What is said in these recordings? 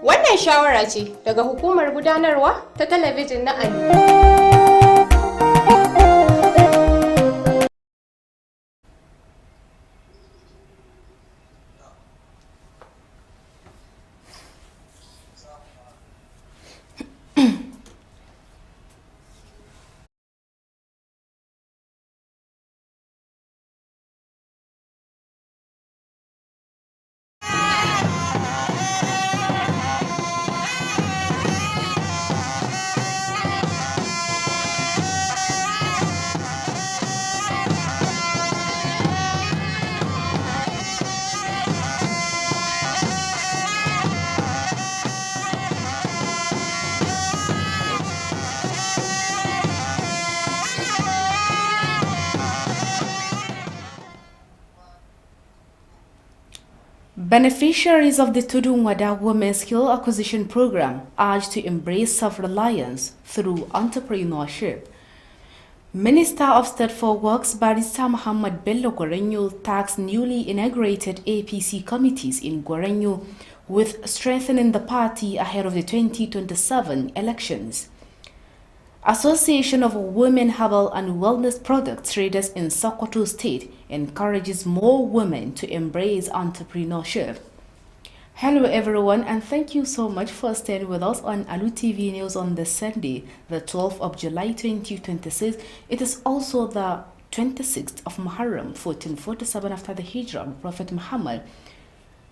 Wannan shawara ce daga hukumar gudanarwa ta talabijin na Alu. Beneficiaries of the Tudun Wada Women's Skill Acquisition Program urged to embrace self-reliance through entrepreneurship. Minister of State for Works Barrister Muhammad Bello Gorenyo tasked newly inaugurated APC committees in Gorenyo with strengthening the party ahead of the 2027 elections. Association of Women Herbal and Wellness Product Traders in Sokoto State encourages more women to embrace entrepreneurship. Hello everyone, and thank you so much for staying with us on Alu TV News on this Sunday, the 12th of July 2026. It is also the 26th of Muharram 1447 after the Hijrah of Prophet Muhammad.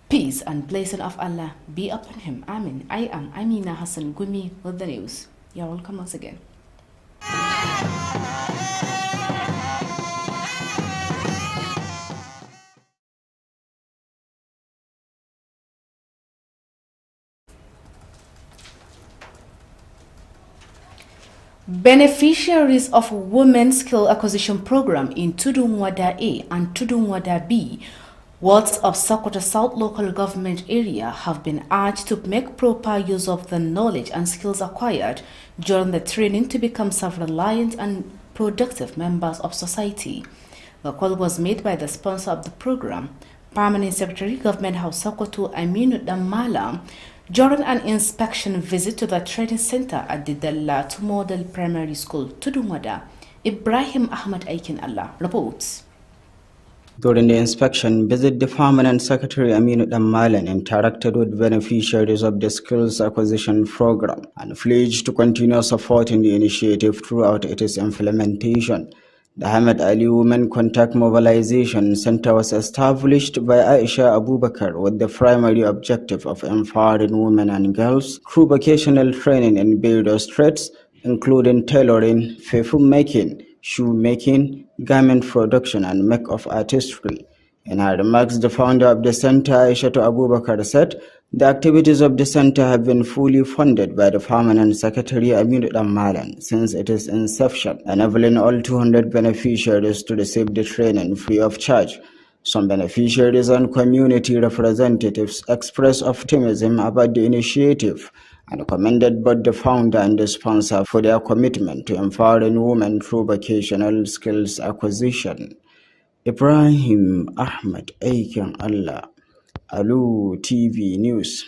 Peace and blessing of Allah be upon him. Amen. I am Amina Hassan Gumi with the news. You're welcome once again. Beneficiaries of Women's Skill Acquisition Program in Tudun Wada A and Tudun Wada B, wards of Sokoto South Local Government Area, have been urged to make proper use of the knowledge and skills acquired during the training to become self-reliant and productive members of society. The call was made by the sponsor of the program, Permanent Secretary, Government House Sokoto Aminu Damala, during an inspection visit to the training center at the Dallatu Model Primary School, Tudun Wada. Ibrahim Ahmad Aikin Allah reports. During the inspection visit, the Permanent Secretary Aminu Dammalan interacted with beneficiaries of the Skills Acquisition Program and pledged to continue supporting the initiative throughout its implementation. The Hamad Ali Women Contact Mobilization Center was established by Aisha Abubakar with the primary objective of empowering women and girls through vocational training in various trades, including tailoring, perfume making, shoemaking, garment production, and make-up artistry. In her remarks, the founder of the center, Aisha Abubakar, said the activities of the center have been fully funded by the Permanent Secretary Aminu Dammalan since its inception, enabling all 200 beneficiaries to receive the training free of charge. Some beneficiaries and community representatives expressed optimism about the initiative and commended both the founder and the sponsor for their commitment to empowering women through vocational skills acquisition. Ibrahim Ahmad Aikin Allah, Alu TV News.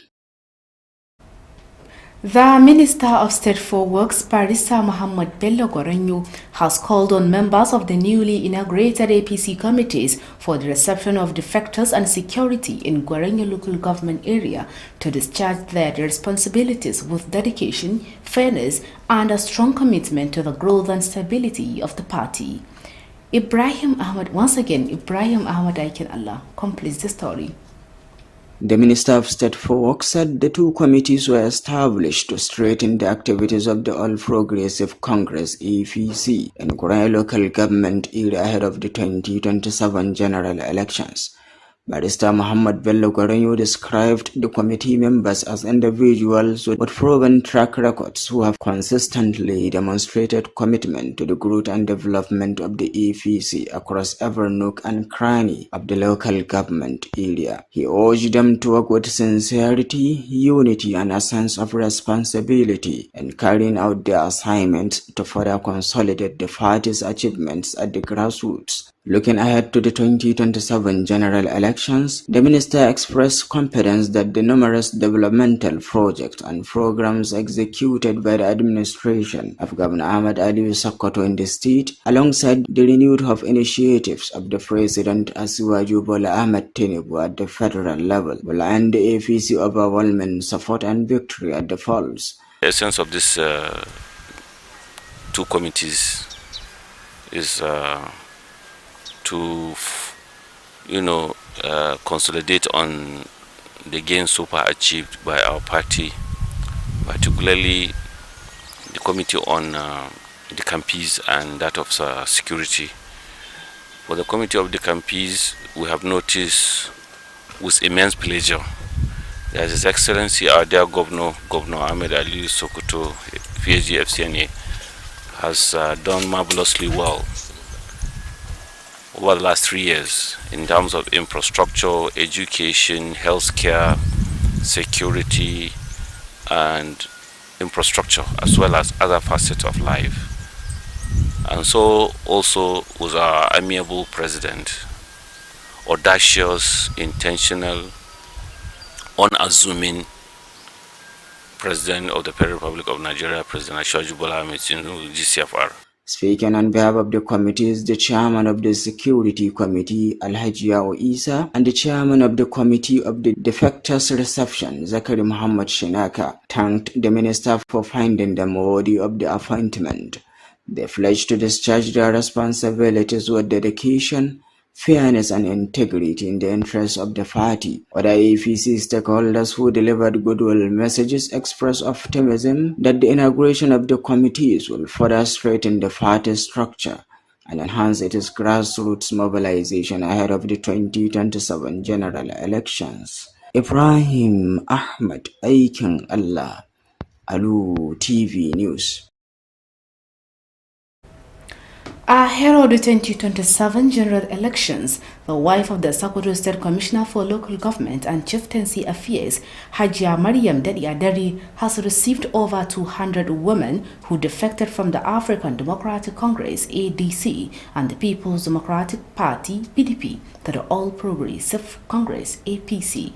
The Minister of State for Works, Barrister Muhammad Bello Gorenyo, has called on members of the newly inaugurated APC committees for the reception of defectors and security in Gorenyo local government area to discharge their responsibilities with dedication, fairness, and a strong commitment to the growth and stability of the party. Ibrahim Ahmad, once again, Ibrahim Ahmad Aikin Allah completes the story. The Minister of State for Work said the two committees were established to strengthen the activities of the All Progressive Congress (APC) in Gorenyo local government area ahead of the 2027 general elections. Barrister Muhammad Bello Gorenyo described the committee members as individuals with proven track records who have consistently demonstrated commitment to the growth and development of the APC across every nook and cranny of the local government area. He urged them to work with sincerity, unity, and a sense of responsibility in carrying out their assignments to further consolidate the party's achievements at the grassroots Looking ahead to the 2027 general elections, the minister expressed confidence that the numerous developmental projects and programs executed by the administration of Governor Ahmad Ali Sokoto in the state, alongside the renewed of initiatives of the President Asiwaju Bola Ahmed Tinubu at the federal level, will end the APC overwhelming support and victory at the polls. The essence of these two committees is to consolidate on the gains so far achieved by our party, particularly the committee on the campees and that of security. For the committee of the campees, we have noticed with immense pleasure that His Excellency our dear Governor Ahmed Ali Sokoto, PhD FCNA, has done marvelously well over the last 3 years in terms of infrastructure, education, healthcare, security, and infrastructure, as well as other facets of life. And so also was our amiable president, audacious, intentional, unassuming President of the Federal Republic of Nigeria, President Asiwaju Bola Ahmed Tinubu, GCFR. Speaking on behalf of the committees, the chairman of the Security Committee, Alhaji Yao Isa, and the chairman of the Committee of the Defectors Reception, Zakari Muhammad Shinaka, thanked the minister for finding them worthy of the appointment. They pledged to discharge their responsibilities with dedication, fairness and integrity in the interests of the party. Other APC stakeholders who delivered goodwill messages expressed optimism that the inauguration of the committees will further strengthen the party structure and enhance its grassroots mobilization ahead of the 2027 general elections. Ibrahim Ahmed Aikin Allah, Alu TV News. Ahead of the 2027 general elections, the wife of the Sokoto State Commissioner for Local Government and Chieftaincy Affairs, Hajia Mariam Dedi Adari, has received over 200 women who defected from the African Democratic Congress (ADC) and the People's Democratic Party (PDP) to the All Progressive Congress (APC).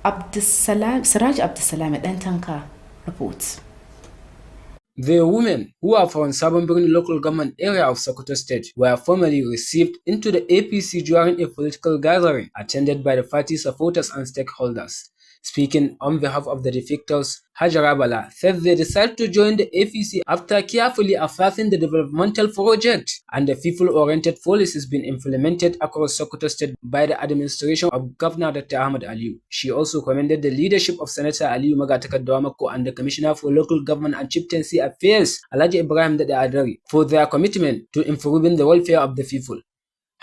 Siraj Abdulsalam Dantanka reports. The women, who are from Sabon local government area of Sokoto State, were formally received into the APC during a political gathering attended by the party supporters and stakeholders. Speaking on behalf of the defectors, Hajara Bala said they decided to join the APC after carefully assessing the developmental project and the people-oriented policies being implemented across Sokoto State by the administration of Governor Dr. Ahmad Aliyu. She also commended the leadership of Senator Aliyu Magatakar Dawamako and the Commissioner for Local Government and Chieftaincy Affairs, Alhaji Ibrahim Dede Adari, for their commitment to improving the welfare of the people.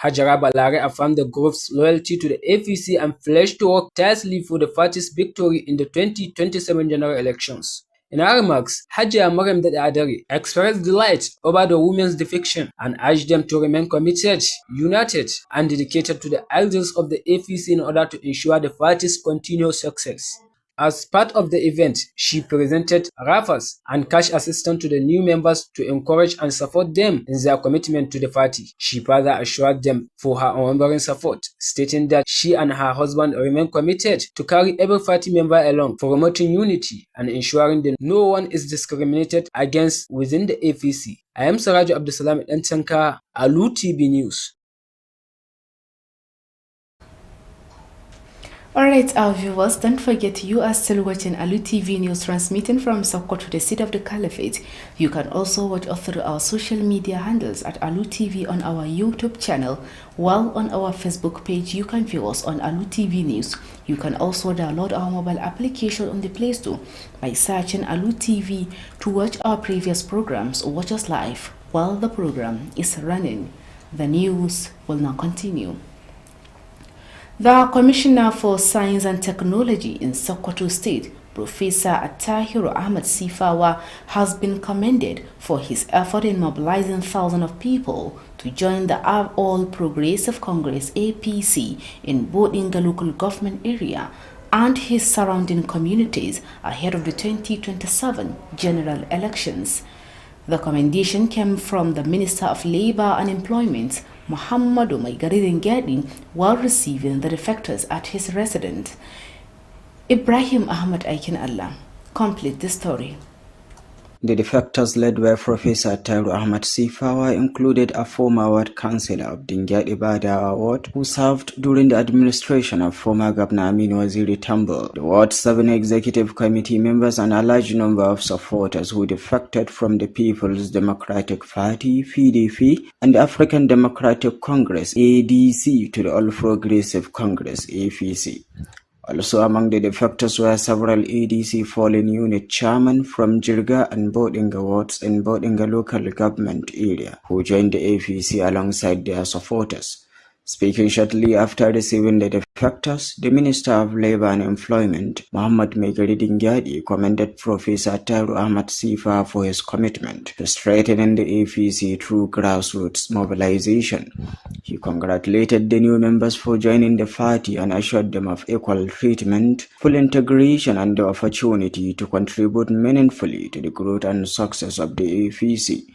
Hajara Balare affirmed the group's loyalty to the APC and pledged to work tirelessly for the party's victory in the 2027 general elections. In her remarks, Hajia Mariam Dede Adari expressed delight over the women's defection and urged them to remain committed, united, and dedicated to the ideals of the APC in order to ensure the party's continued success. As part of the event, she presented raffles and cash assistance to the new members to encourage and support them in their commitment to the party. She further assured them for her unwavering support, stating that she and her husband remain committed to carry every party member along, promoting unity and ensuring that no one is discriminated against within the APC. I am Siraj Abdulsalam Dantanka, Alu TV News. Alright, our viewers, don't forget you are still watching Alu TV News transmitting from Sokoto, the seat of the Caliphate. You can also watch us through our social media handles at Alu TV on our YouTube channel, while on our Facebook page you can view us on Alu TV News. You can also download our mobile application on the Play Store by searching Alu TV to watch our previous programs or watch us live while the program is running. The news will now continue. The Commissioner for Science and Technology in Sokoto State, Professor Attahiru Ahmad Sifawa, has been commended for his effort in mobilizing thousands of people to join the All Progressive Congress (APC) in Bodinga local government area and his surrounding communities ahead of the 2027 general elections. The commendation came from the Minister of Labour and Employment, Muhammadu Maigaridin Gadi while receiving the defectors at his residence. Ibrahim Ahmad Aikin Allah. Complete the story. The defectors led by Professor Tairu Ahmad Sifawa included a former ward councillor of Dingyat Ibada ward who served during the administration of former Governor Aminu Waziri Tambo, the ward's 7 executive committee members and a large number of supporters who defected from the People's Democratic Party (PDP) and the African Democratic Congress (ADC) to the All Progressive Congress (APC). Also among the defectors were several ADC fallen unit chairmen from Jirga and Bodinga wards in Bodinga local government area who joined the APC alongside their supporters. Speaking shortly after receiving the defectors, the Minister of Labour and Employment, Muhammad Megari Dingyadi, commended Professor Tairu Ahmad Sifa for his commitment to strengthening the APC through grassroots mobilization. He congratulated the new members for joining the party and assured them of equal treatment, full integration and the opportunity to contribute meaningfully to the growth and success of the APC.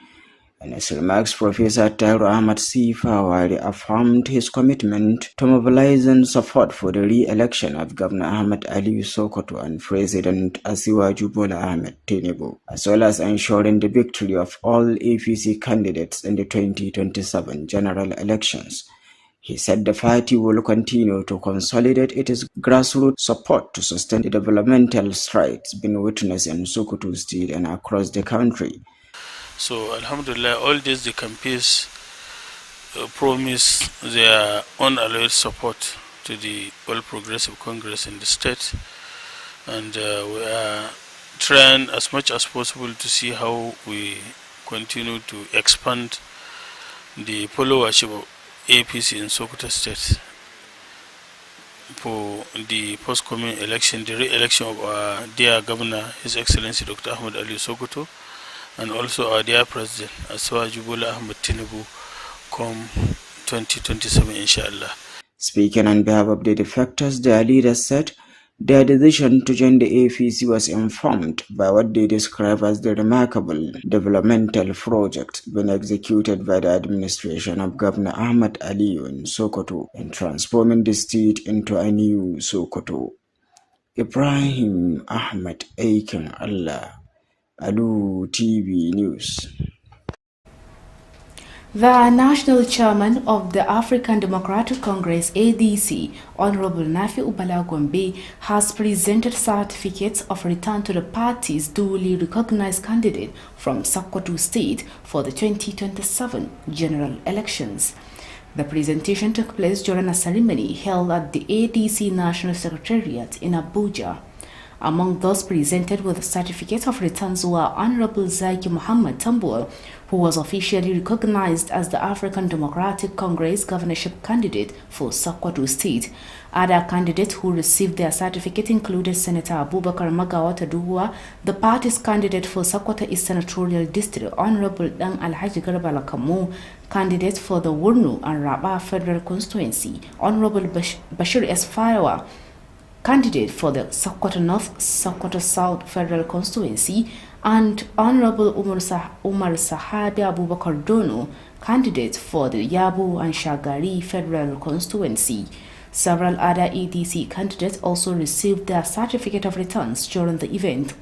In his remarks, Professor Tairu Ahmad Sifawa reaffirmed his commitment to mobilizing support for the re-election of Governor Ahmed Ali Sokoto and President Asiwaju Bola Ahmed Tinubu, as well as ensuring the victory of all APC candidates in the 2027 general elections. He said the party will continue to consolidate its grassroots support to sustain the developmental strides being witnessed in Sokoto State and across the country. So, Alhamdulillah, all these the campaigns promise their unalloyed support to the All Progressive Congress in the state, and we are trying as much as possible to see how we continue to expand the followership of APC in Sokoto State for the post-coming election, the re-election of our dear Governor, His Excellency Dr. Ahmed Ali Sokoto, and also our dear President, Asiwaju Bola Ahmed Tinubu, come 2027, inshallah. Speaking on behalf of the defectors, their leaders said their decision to join the APC was informed by what they describe as the remarkable developmental project being executed by the administration of Governor Ahmed Aliyu in Sokoto in transforming the state into a new Sokoto. Ibrahim Ahmed Aikin Allah, Alu TV News. The National Chairman of the African Democratic Congress (ADC), Honorable Nafi Ubala Gombe, has presented certificates of return to the party's duly recognized candidate from Sokoto State for the 2027 general elections. The presentation took place during a ceremony held at the ADC National Secretariat in Abuja. Among those presented with certificates of returns were Honorable Zaki Muhammad Tambol, who was officially recognized as the African Democratic Congress governorship candidate for Sokoto State. Other candidates who received their certificate included Senator Abubakar Magawa Taduwa, the party's candidate for Sokoto East Senatorial District, Honorable Dang Alhaji Garba Lakamu, candidate for the Wurnu and Rabah Federal Constituency, Honorable Bashir S. Farawa, candidate for the Sokoto North, Sokoto South Federal Constituency, and Honorable Umar Sahabi Abubakar Dono, candidate for the Yabu and Shagari Federal Constituency. Several other ADC candidates also received their certificate of returns during the event.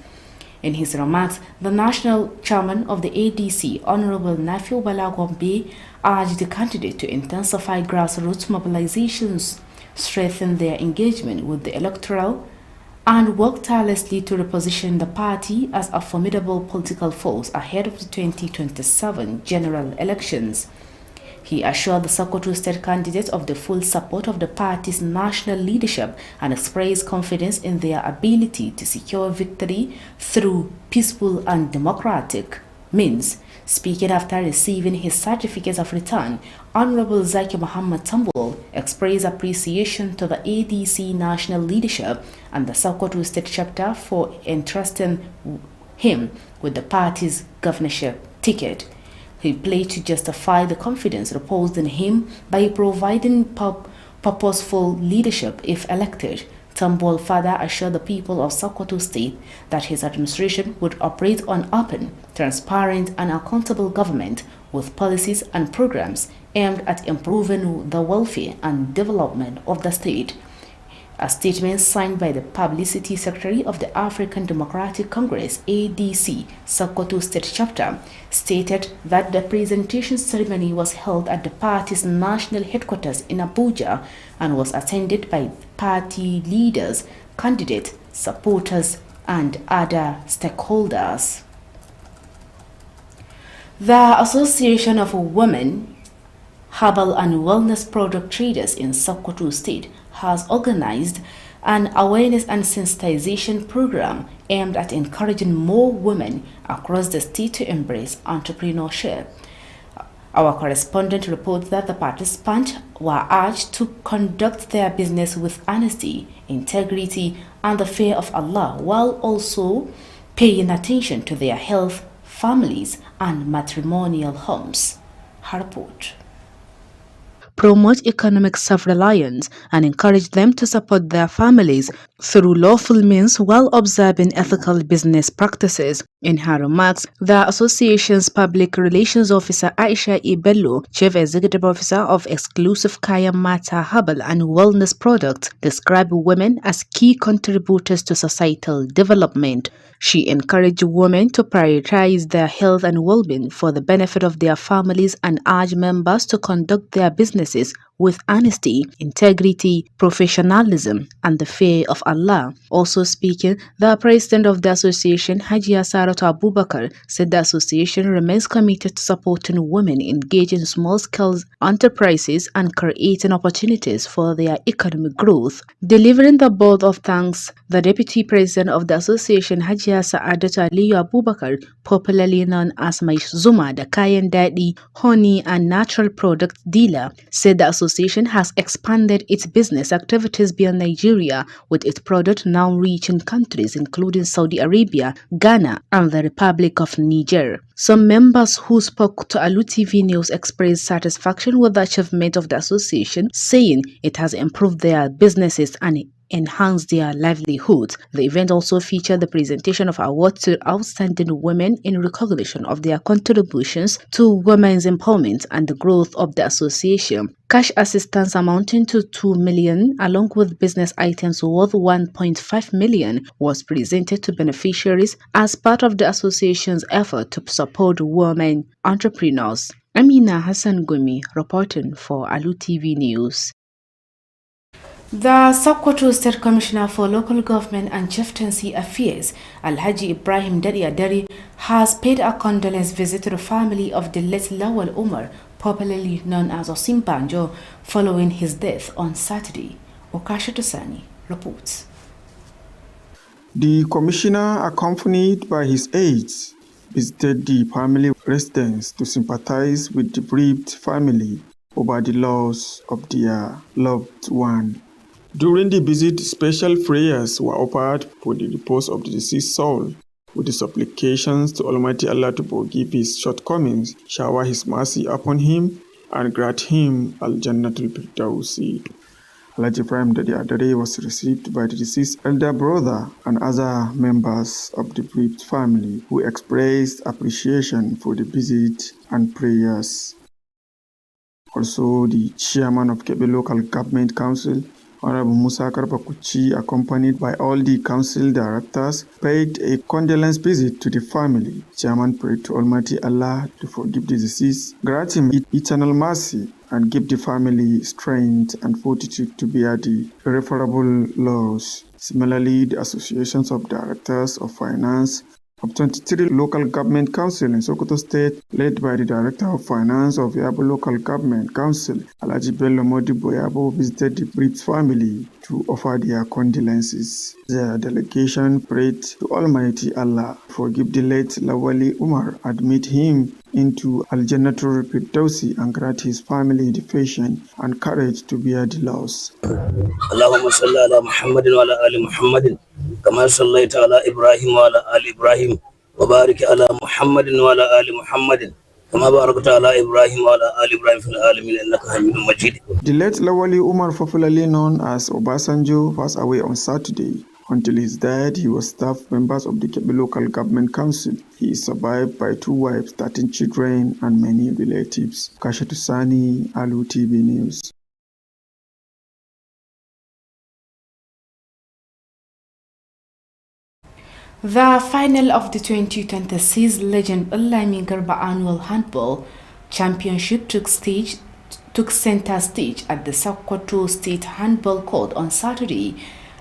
In his remarks, the national chairman of the ADC, Honorable Nafi Ubala Gombe, urged the candidate to intensify grassroots mobilizations, strengthen their engagement with the electoral, and work tirelessly to reposition the party as a formidable political force ahead of the 2027 general elections. He assured the Sokoto State candidate of the full support of the party's national leadership and expressed confidence in their ability to secure victory through peaceful and democratic means. Speaking after receiving his certificates of return, Honorable Zaki Muhammad Tambol expressed appreciation to the ADC national leadership and the Sokoto State chapter for entrusting him with the party's governorship ticket. He pledged to justify the confidence reposed in him by providing purposeful leadership if elected, Tambol further assured the people of Sokoto State that his administration would operate on open, transparent and accountable government with policies and programs aimed at improving the welfare and development of the state. A statement signed by the Publicity Secretary of the African Democratic Congress ADC Sokoto State Chapter stated that the presentation ceremony was held at the party's national headquarters in Abuja and was attended by party leaders, candidates, supporters, and other stakeholders. The Association of Women Herbal and Wellness Product Traders in Sokoto State has organized an awareness and sensitization program aimed at encouraging more women across the state to embrace entrepreneurship. Our correspondent reports that the participants were urged to conduct their business with honesty, integrity, and the fear of Allah, while also paying attention to their health, families, and matrimonial homes. Her report. Promote economic self-reliance and encourage them to support their families through lawful means while observing ethical business practices. In her remarks, the association's public relations officer Aisha Ibello, chief executive officer of exclusive Kaya Mata Herbal and Wellness Products, described women as key contributors to societal development. She encouraged women to prioritize their health and well-being for the benefit of their families and urged members to conduct their businesses with honesty, integrity, professionalism, and the fear of Allah. Also speaking, the president of the association, Hajia Saratu Abubakar, said the association remains committed to supporting women engaged in small-scale enterprises and creating opportunities for their economic growth. Delivering the vote of thanks, the deputy president of the association, Hajia Saadatu Aliyu Abubakar, popularly known as Mai Zuma, the Kayan Dadi, honey and natural product dealer, said the association has expanded its business activities beyond Nigeria, with its product now reaching countries including Saudi Arabia, Ghana, and the Republic of Niger. Some members who spoke to Alu TV News expressed satisfaction with the achievement of the association, saying it has improved their businesses and enhance their livelihood. The event also featured the presentation of awards to outstanding women in recognition of their contributions to women's empowerment and the growth of the association. Cash assistance amounting to 2 million along with business items worth 1.5 million was presented to beneficiaries as part of the association's effort to support women entrepreneurs. Amina Hassan Gumi reporting for Alu TV News. The Sokoto State Commissioner for Local Government and Chieftaincy Affairs, Alhaji Ibrahim Dari Adari, has paid a condolence visit to the family of the late Lawal Umar, popularly known as Osim Banjo, following his death on Saturday. Okasha Tosani reports. The commissioner, accompanied by his aides, visited the family residence to sympathize with the bereaved family over the loss of their loved one. During the visit, special prayers were offered for the repose of the deceased soul, with the supplications to Almighty Allah to forgive his shortcomings, shower his mercy upon him, and grant him Al-Jannatul Firdausi. Alhaji Ibrahim Dadi Adare was received by the deceased elder brother and other members of the bereaved family, who expressed appreciation for the visit and prayers. Also, the chairman of Kebbi Local Government Council, Honorable Musa Karbakuchi, accompanied by all the council directors, paid a condolence visit to the family. Chairman prayed to Almighty Allah to forgive the deceased, grant him eternal mercy, and give the family strength and fortitude to bear the irreparable loss. Similarly, the associations of directors of finance of 23 local government council in Sokoto State, led by the Director of Finance of Yabo Local Government Council, Alhaji Bello Modibo Yabo, visited the bereaved family to offer their condolences. The delegation prayed to Almighty Allah to forgive the late Lawali Umar, admit him into Al-Jannatul Firdausi, and grant his family the patience and courage to bear the loss. Allahumma salli ala Muhammadin wa ala ali Muhammadin kama sallaita ala Ibrahim wa ala ali Ibrahim wa barik ala Muhammadin wa ala ali Muhammadin كما باركت على إبراهيم وعلى آل إبراهيم في العالمين إنك حميد مجيد. The late Lawali Umar, popularly known as Obasanjo, passed away on Saturday. Until his death, he was staff members of the Kebbi Local Government Council. He is survived by 2 wives, 13 children, and many relatives. Kashatu Sani, Alu TV News. The final of the 2026 Legend Ulami Garba Annual Handball Championship took center stage at the Sokoto State Handball Court on Saturday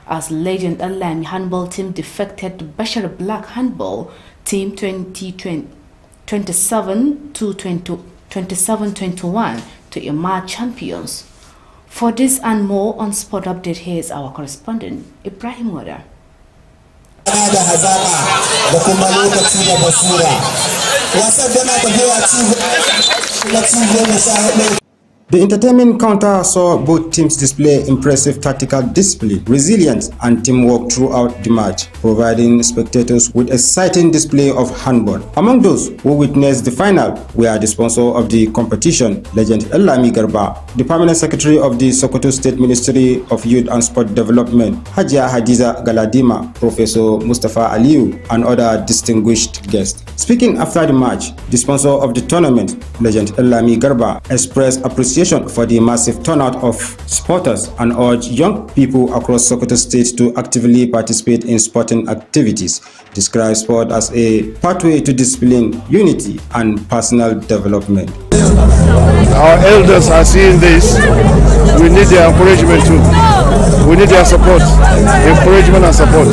as Legend Ulami Handball team defected Bashar Black Handball team 27-21 to emerge champions. For this and more on Sport Update, here is our correspondent Ibrahim Wada. Da hazaka da kuma lokaci da basira wasan da na tafiya ci goma sha hudu. The entertainment counter saw both teams display impressive tactical discipline, resilience, and teamwork throughout the match, providing spectators with exciting display of handball. Among those who witnessed the final were the sponsor of the competition, Legend Ulami Garba, the permanent secretary of the Sokoto State Ministry of Youth and Sport Development, Hajia Hadiza Galadima, Professor Mustafa Aliu, and other distinguished guests. Speaking after the match, the sponsor of the tournament, Legend Ulami Garba, expressed appreciation for the massive turnout of supporters and urged young people across Sokoto State to actively participate in sporting activities, describe sport as a pathway to discipline, unity, and personal development. Our elders are seeing this. We need their encouragement too. We need their support, encouragement and support.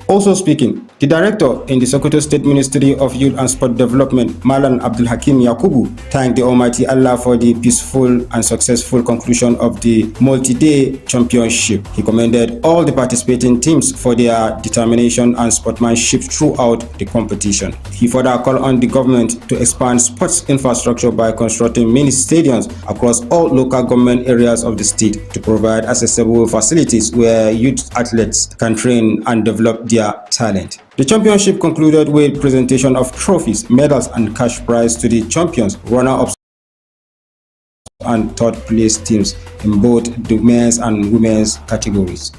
Also speaking, the director in the Sokoto State Ministry of Youth and Sport Development, Malan Abdul Hakim Yakubu, thanked the Almighty Allah for the peaceful and successful conclusion of the multi-day championship. He commended all the participating teams for their determination and sportsmanship throughout the competition. He further called on the government to expand sports infrastructure by constructing mini stadiums across all local government areas of the state to provide accessible facilities where youth athletes can train and develop their talent. The championship concluded with presentation of trophies, medals, and cash prize to the champions, runner-ups, and third-place teams in both the men's and women's categories.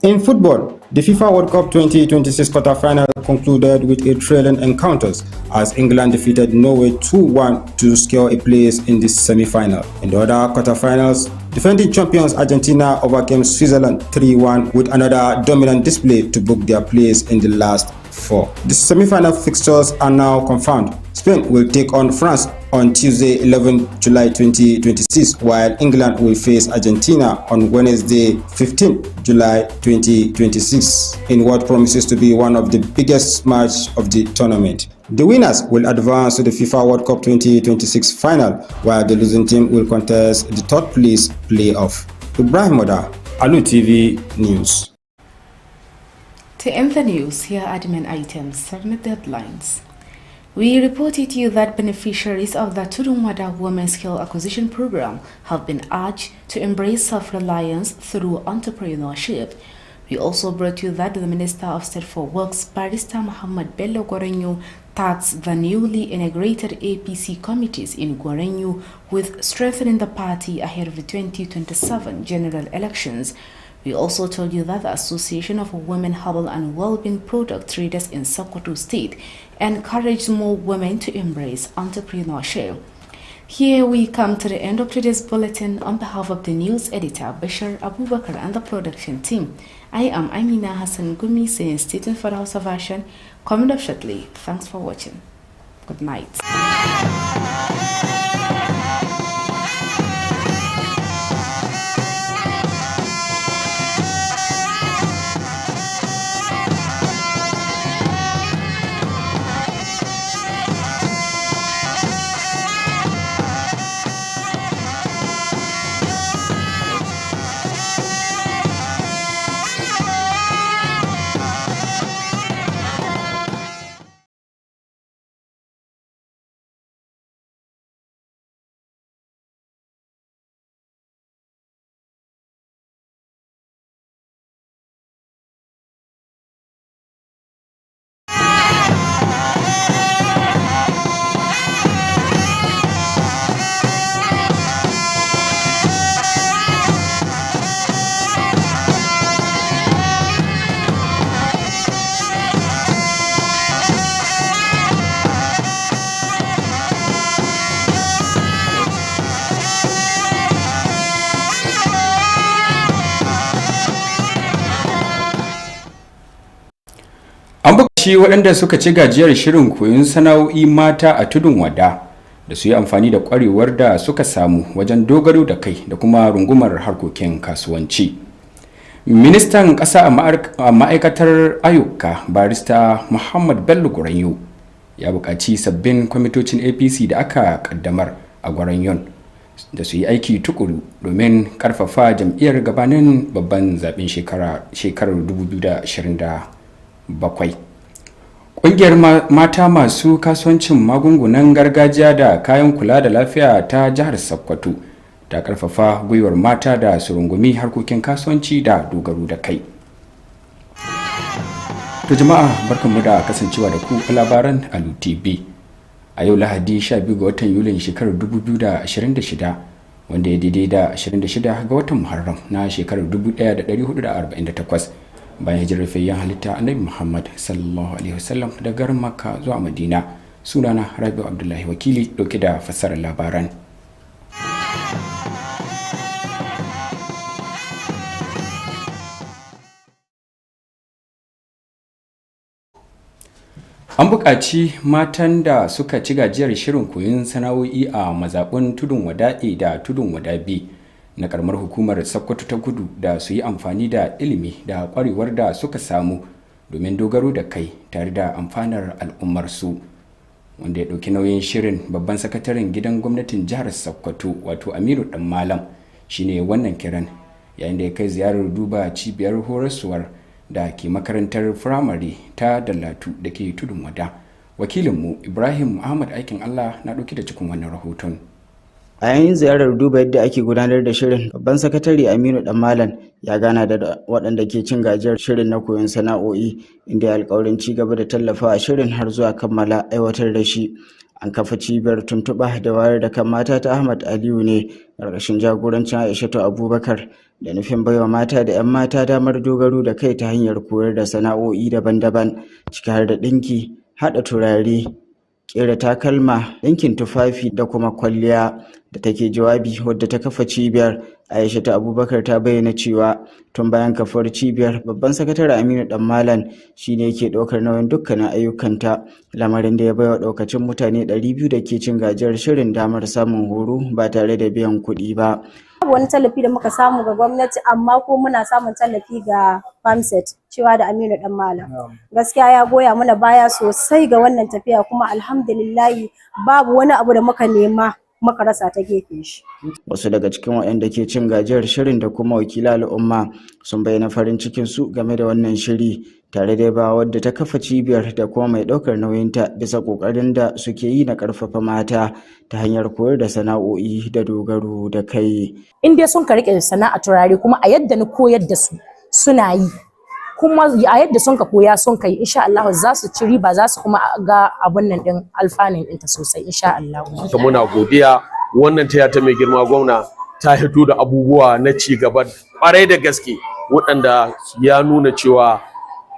In football, the FIFA World Cup 2026 quarter-final concluded with a thrilling encounters as England defeated Norway 2-1 to secure a place in the semi-final. In the other quarter-finals, defending champions Argentina overcame Switzerland 3-1 with another dominant display to book their place in the last four. The semi-final fixtures are now confirmed. Spain will take on France on Tuesday 11 July 2026, while England will face Argentina on Wednesday 15 July 2026 in what promises to be one of the biggest match of the tournament. The winners will advance to the FIFA World Cup 2026 final, while the losing team will contest the third place playoff. Ibrahim Oda, Alu TV News. To end the news, here are the main items, starting with the headlines. We reported to you that beneficiaries of the Turumwada Women's Skill Acquisition Program have been urged to embrace self-reliance through entrepreneurship. We also brought you that the Minister of State for Works, Barrister Muhammad Bello Gorenyu, tasked the newly integrated APC committees in Gorenyu with strengthening the party ahead of the 2027 general elections. We also told you that the Association of Women Herbal and Wellbeing Product Traders in Sokoto State encouraged more women to embrace entrepreneurship. Here we come to the end of today's bulletin. On behalf of the news editor, Bashir Abubakar, and the production team, I am Amina Hassan Gumi saying stay tuned for the House of Version. Coming up shortly. Thanks for watching. Good night. buƙaci waɗanda suka ci gajiyar shirin koyon sana'o'i mata a tudun wada da su yi amfani da ƙwarewar da suka samu wajen dogaro da kai da kuma rungumar harkokin kasuwanci. Ministan ƙasa a ma'aikatar ayyuka barista Muhammad Bello Gwaranyo ya buƙaci sabbin kwamitocin APC da aka ƙaddamar a Gwaranyon da su yi aiki tukuru domin ƙarfafa jam'iyyar gabanin babban zaɓen shekarar 2027. Ƙungiyar mata masu kasuwancin magungunan gargajiya da kayan kula da lafiya ta jihar Sokoto ta ƙarfafa gwiwar mata da su rungumi harkokin kasuwanci da dogaro da kai. To jama'a barkanmu da kasancewa da ku a labaran Alu TV. A yau Lahadi 12 ga watan Yulin shekarar 2026 wanda ya daidai da 26 ga watan Muharram na shekarar 1448 bayan hijirar fayyan halitta Annabi Muhammad sallallahu alaihi wasallam daga garin Makka zuwa Madina. Sunana Rabi'u Abdullahi Wakili dauke da fassarar labaran. An buƙaci matan da suka ci gajiyar shirin koyon sana'o'i a mazaɓun tudun wada'i da tudun wadabi na ƙaramar hukumar Sokoto ta Kudu da su yi amfani da ilimi da ƙwarewar da suka samu domin dogaro da kai tare da amfanar al'ummarsu. Wanda ya ɗauki nauyin shirin babban sakataren gidan gwamnatin jihar Sokoto wato Aminu Dan Malam shine wannan kiran yayin da ya kai ziyarar duba cibiyar horaswar da ke makarantar firamare ta Dallatu da ke tudun wada. Wakilinmu Ibrahim Ahmad aikin Allah na ɗauki da cikin wannan rahoton. A yayin ziyarar duba yadda ake gudanar da shirin, babban sakatare Aminu Dan Malam ya gana da waɗanda ke cin gajiyar shirin na koyon sana'o'i, inda ya alƙawarin ci gaba da tallafawa shirin har zuwa kammala aiwatar da shi. An kafa cibiyar tuntuɓa da wayar da kan mata ta Ahmad Aliyu ne ƙarƙashin jagorancin Aishatu Abubakar da nufin baiwa mata da 'yan mata damar dogaro da kai ta hanyar koyar da sana'o'i daban-daban ciki har da ɗinki, haɗa turare, ƙera takalma, ɗinkin tufafi da kuma kwalliya. Da take jawabi wadda ta kafa cibiyar, Aishatu Abubakar ta bayyana cewa tun bayan kafar cibiyar babban sakatare Aminu Dan Malam shine yake ɗaukar nauyin dukkanin ayyukanta, lamarin da ya baiwa ɗaukacin mutane 200 da ke cin gajiyar shirin damar samun horo ba tare da biyan kuɗi ba. Babu wani tallafi da muka samu ga gwamnati, amma ko muna samun tallafi ga Farmset cewa da Aminu Dan Malam. Gaskiya ya goya mana baya sosai ga wannan tafiya, kuma alhamdulillahi babu wani abu da muka nema muka rasa ta gefe shi. Wasu daga cikin waɗanda ke cin gajiyar shirin da kuma wakilan al'umma sun bayyana farin cikin su game da wannan shiri, tare da ba wadda ta kafa cibiyar da kuma mai ɗaukar nauyinta bisa ƙoƙarin da suke yi na ƙarfafa mata ta hanyar koyar da sana'o'i da dogaro da kai. In dai sun ka riƙe sana'a turare kuma a yadda na koyar da su suna yi, kuma a yadda sun ka koya sun kai, insha Allah za su ci riba, za su kuma ga abun nan din alfanin ɗinta sosai insha Allah. Muna godiya, wannan taya ta mai girma gwamna ta hito da abubuwa na ci gaba ƙwarai da gaske waɗanda ya nuna cewa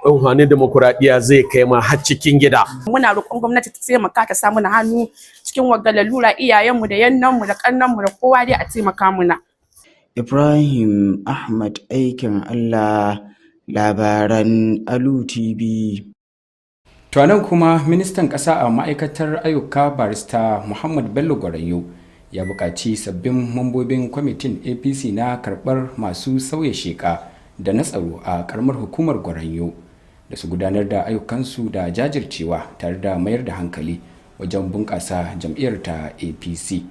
amfanin demokuraɗiyya zai kai ma har cikin gida. Muna roƙon gwamnati ta taimaka ta samu na hannu cikin wagga lalura, iyayenmu da yannanmu da ƙannanmu da kowa dai a taimaka muna. Ibrahim Ahmad aikin Allah, labaran Alu TV. To nan kuma ministan ƙasa a ma'aikatar ayyuka barista Muhammad Bello Gwaranyo ya buƙaci sabbin mambobin kwamitin APC na karɓar masu sauya sheƙa da na tsaro a ƙaramar hukumar Gwaranyo da su gudanar da ayyukansu da jajircewa tare da mayar da hankali wajen bunƙasa jam'iyyar ta APC.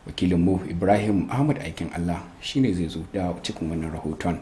Wakilinmu Ibrahim Ahmad aikin Allah shine zai zo da cikin wannan rahoton.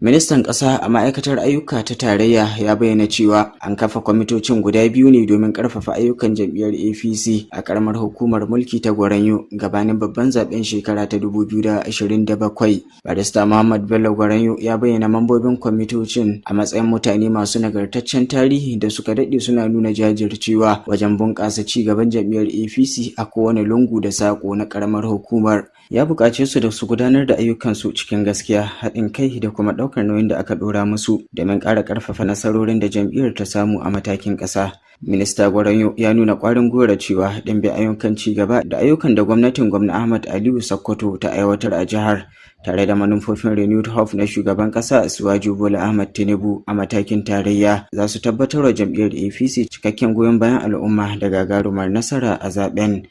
Ministan ƙasa a ma'aikatar ayyuka ta tarayya ya bayyana cewa an kafa kwamitocin guda biyu ne domin ƙarfafa ayyukan jam'iyyar APC a ƙaramar hukumar mulki ta Gwaranyo gabanin babban zaben shekara ta 2027. Barista Muhammad Bello Gwaranyo ya bayyana mambobin kwamitocin a matsayin mutane masu nagartaccen tarihi da suka daɗe suna nuna jajircewa wajen bunƙasa ci gaban jam'iyyar APC a kowane lungu da saƙo na ƙaramar hukumar. Ya buƙace su da su gudanar da ayyukansu cikin gaskiya, haɗin kai da kuma ɗaukar ɗaukar nauyin da aka ɗora musu domin ƙara ƙarfafa nasarorin da jam'iyyar ta samu a matakin ƙasa. Minista Gwaranyo ya nuna ƙwarin gwiwar cewa ɗimbin ayyukan ci gaba da ayyukan da gwamnatin gwamna Ahmad Aliyu Sokoto ta aiwatar a jihar tare da manufofin Renewed Hope na shugaban ƙasa Asuwaju Bola Ahmad Tinubu a matakin tarayya za su tabbatar wa jam'iyyar APC cikakken goyon bayan al'umma da gagarumar nasara a zaben.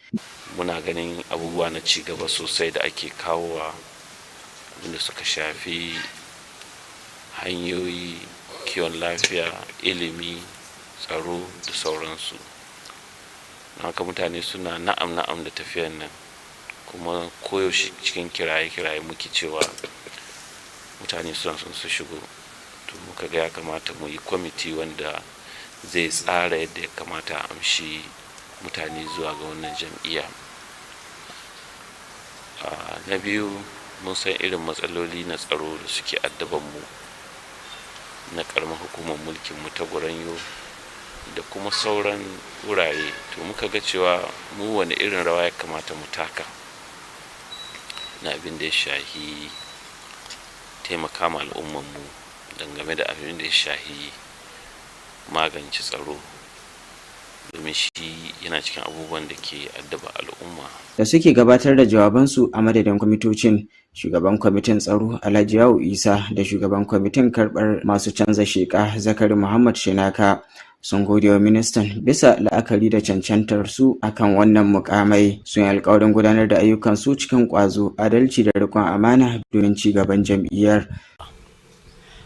Muna ganin abubuwa na ci gaba sosai da ake kawowa wanda suka shafi hanyoyi, kiwon lafiya, ilimi, tsaro da sauransu. Haka mutane suna na'am da tafiyar nan, kuma koyaushe cikin kiraye muke cewa mutane suna son su shigo. To muka ga ya kamata mu yi kwamiti wanda zai tsara yadda ya kamata a amshi mutane zuwa ga wannan jam'iyya. Na biyu, mun san irin matsaloli na tsaro da suke addaban mu na karamar hukumar mulkin mu ta Gwaranyo da kuma sauran wurare. To muka ga cewa mu wani irin rawa ya kamata mu taka na abin da ya shahi taimaka ma al'ummar mu dangane da abin da ya shahi magance tsaro, domin shi yana cikin abubuwan da ke addaba al'umma. Da suke gabatar da jawabansu a madadin kwamitocin, shugaban kwamitin tsaro Alhaji Yawu Isa da shugaban kwamitin karɓar masu canza sheka Zakari Muhammad Shinaka sun gode wa ministan bisa la'akari da cancantar su akan wannan mukamai. Sun yi alƙawarin gudanar da ayyukan su cikin ƙwazo, adalci da riƙon amana domin ci gaban jam'iyyar.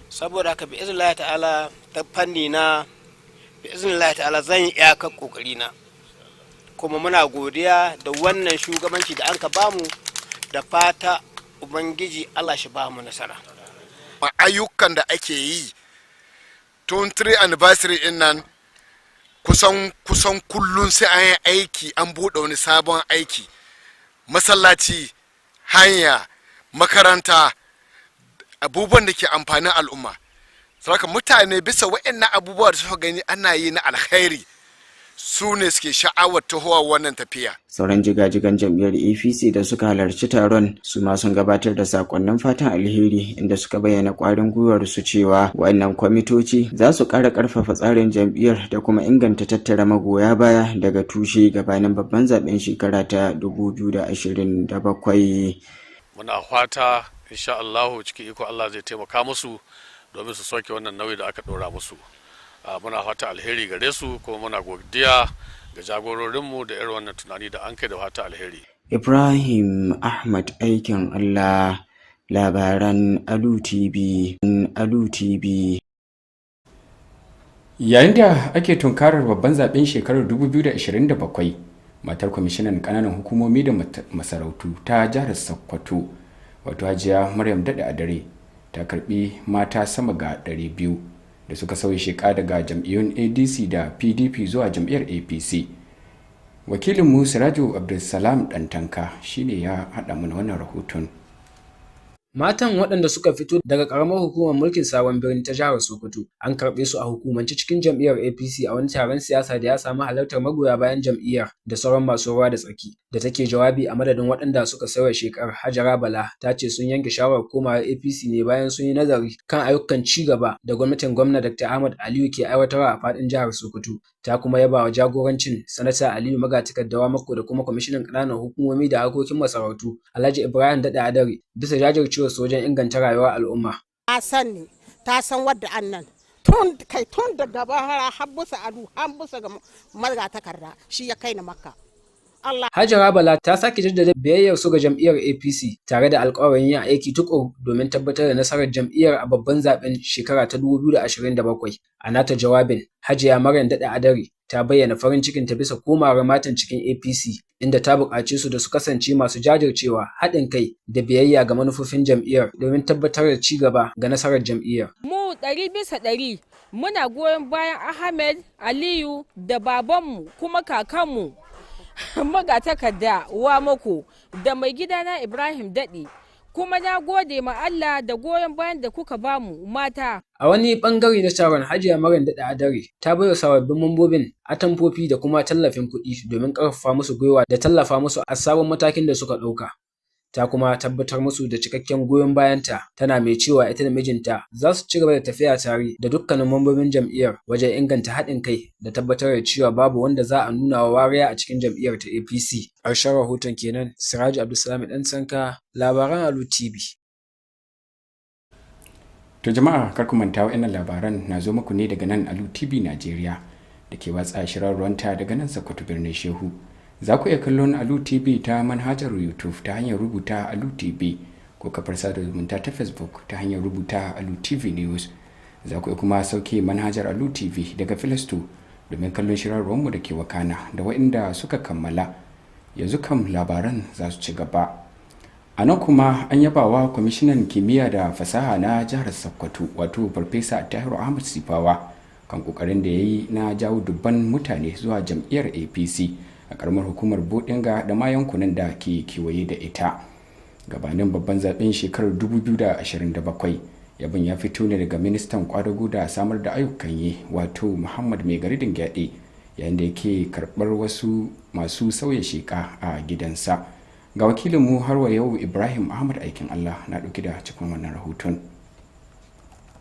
Saboda haka bi iznillahi ta'ala ta fanni na bi iznillahi ta'ala zan yi iyakar kokari na, kuma muna godiya da wannan shugabanci da anka bamu, da fata ubangiji Allah shi bamu nasara. Ayyukan da ake yi tun 3 anniversary din nan kusan kullun sai an yi aiki, an buɗe wani sabon aiki, masallaci, hanya, makaranta, abubuwan da ke amfanin al'umma. Saboda mutane bisa waɗannan abubuwa da suka gani ana yi na alkhairi su ne suke sha'awar tahowa wannan tafiya. Sauran jigajigan jam'iyyar APC da suka halarci taron su ma sun gabatar da sakonnin fatan alheri, inda suka bayyana ƙwarin gwiwar su cewa wannan kwamitoci za su ƙara ƙarfafa tsarin jam'iyyar da kuma inganta tattara magoya baya daga tushe gabanin babban zaben shekara ta 2027. Muna fata insha Allah cikin iko Allah zai taimaka musu domin su soke wannan nauyi da aka ɗora musu. Muna fata alheri gare su, kuma muna godiya ga jagororinmu da irin wannan tunani da an kai da fata alheri. Ibrahim Ahmad aikin Allah, labaran Alu TV. Yayin da ake tunkarar babban zaben shekarar 2027, matar kwamishinan kananan hukumomi da masarautu ta jihar Sokoto, wato Hajiya Maryam Dade Adare, ta karbi mata sama ga 200 da suka sauya sheka daga jam'iyyun ADC da PDP zuwa jam'iyyar APC. Wakilinmu Siraju Abdulsalam Dantanka shine ya haɗa mana wannan rahoton. Matan waɗanda suka fito daga ƙaramar hukumar mulkin Sabon Birni ta jihar Sokoto an karɓe su a hukumance cikin jam'iyyar APC a wani taron siyasa da ya samu halartar magoya bayan jam'iyyar da sauran masu ruwa da tsaki. Da take jawabi a madadin waɗanda suka sauya shekar, Hajara Bala ta ce sun yanke shawarar komawa APC ne bayan sun yi nazari kan ayyukan ci gaba da gwamnatin gwamna Dr. Ahmad Aliyu ke aiwatarwa a faɗin jihar Sokoto. Ta kuma yaba wa jagorancin Sanata Aliyu Magatakaddawa Mako da kuma kwamishinan ƙananan hukumomi da harkokin masarautu Alhaji Ibrahim Dade Adare bisa jajircewa wajen inganta rayuwar al'umma. Ta san wadda annan tun da bahara har busa adu har busa ga magatakarda shi ya kai ni Makka. Hajara Bala ta sake jaddada biyayyar su ga jam'iyyar APC tare da alƙawarin yin aiki tukuru domin tabbatar da nasarar jam'iyyar a babban zaben shekara ta 2027. A nata jawabin, Hajiya Maryam Dade Adare ta bayyana farin cikin ta bisa komawar matan cikin APC, inda ta buƙace su da su kasance masu jajircewa, haɗin kai da biyayya ga manufofin jam'iyyar domin tabbatar da ci gaba ga nasarar jam'iyyar. Mu 100% muna goyon bayan Ahmed Aliyu da babanmu kuma kakanmu Magatakarda wa Mako da mai gidana Ibrahim Dade, kuma na gode ma Allah da goyon bayan da kuka bamu mata. A wani bangare na taron, Hajiya Maryam Dade Adare ta bayar sababbin mambobin atamfofi da kuma tallafin kuɗi domin ƙarfafa musu gwiwa da tallafa musu a sabon matakin da suka ɗauka. ta kuma tabbatar musu da cikakken goyon bayanta, tana mai cewa ita da mijinta za su ci gaba da tafiya tare da dukkanin mambobin jam'iyyar wajen inganta haɗin kai da tabbatar da cewa babu wanda za a nuna wa wariya a cikin jam'iyyar ta APC. Ƙarshen rahoton kenan. Siraju Abdulsalam Dan Sanka, labaran Alu TV. To jama'a kar ku manta wa'annan labaran na zo muku ne daga nan Alu TV Nigeria da ke watsa shirarwanta daga nan Sokoto birnin Shehu. Za ku iya kallon Alu TV ta manhajar YouTube ta hanyar rubuta Alu TV ko kafar sada zumunta ta Facebook ta hanyar rubuta Alu TV News. Za ku iya kuma sauke manhajar Alu TV daga Play Store domin kallon shirarwanmu da ke wakana da waɗanda suka kammala. Yanzu kam labaran za su ci gaba. A nan kuma an yaba wa kwamishinan kimiyya da fasaha na jihar Sokoto wato Farfesa Tahiru Ahmad Sifawa kan kokarin da ya yi na jawo dubban mutane zuwa jam'iyyar APC a karamar hukumar Bodinga da ma yankunan da ke kewaye da ita. Gabanin babban zaben shekarar 2027 yabon ya fito ne daga ministan kwadago da samar da ayyukan yi wato Muhammad Mai Garidin Gyade yayin da yake karɓar wasu masu sauya sheka a gidansa. Ga wakilinmu har wa yau Ibrahim Ahmad Aikin Allah na ɗauki da cikin wannan rahoton.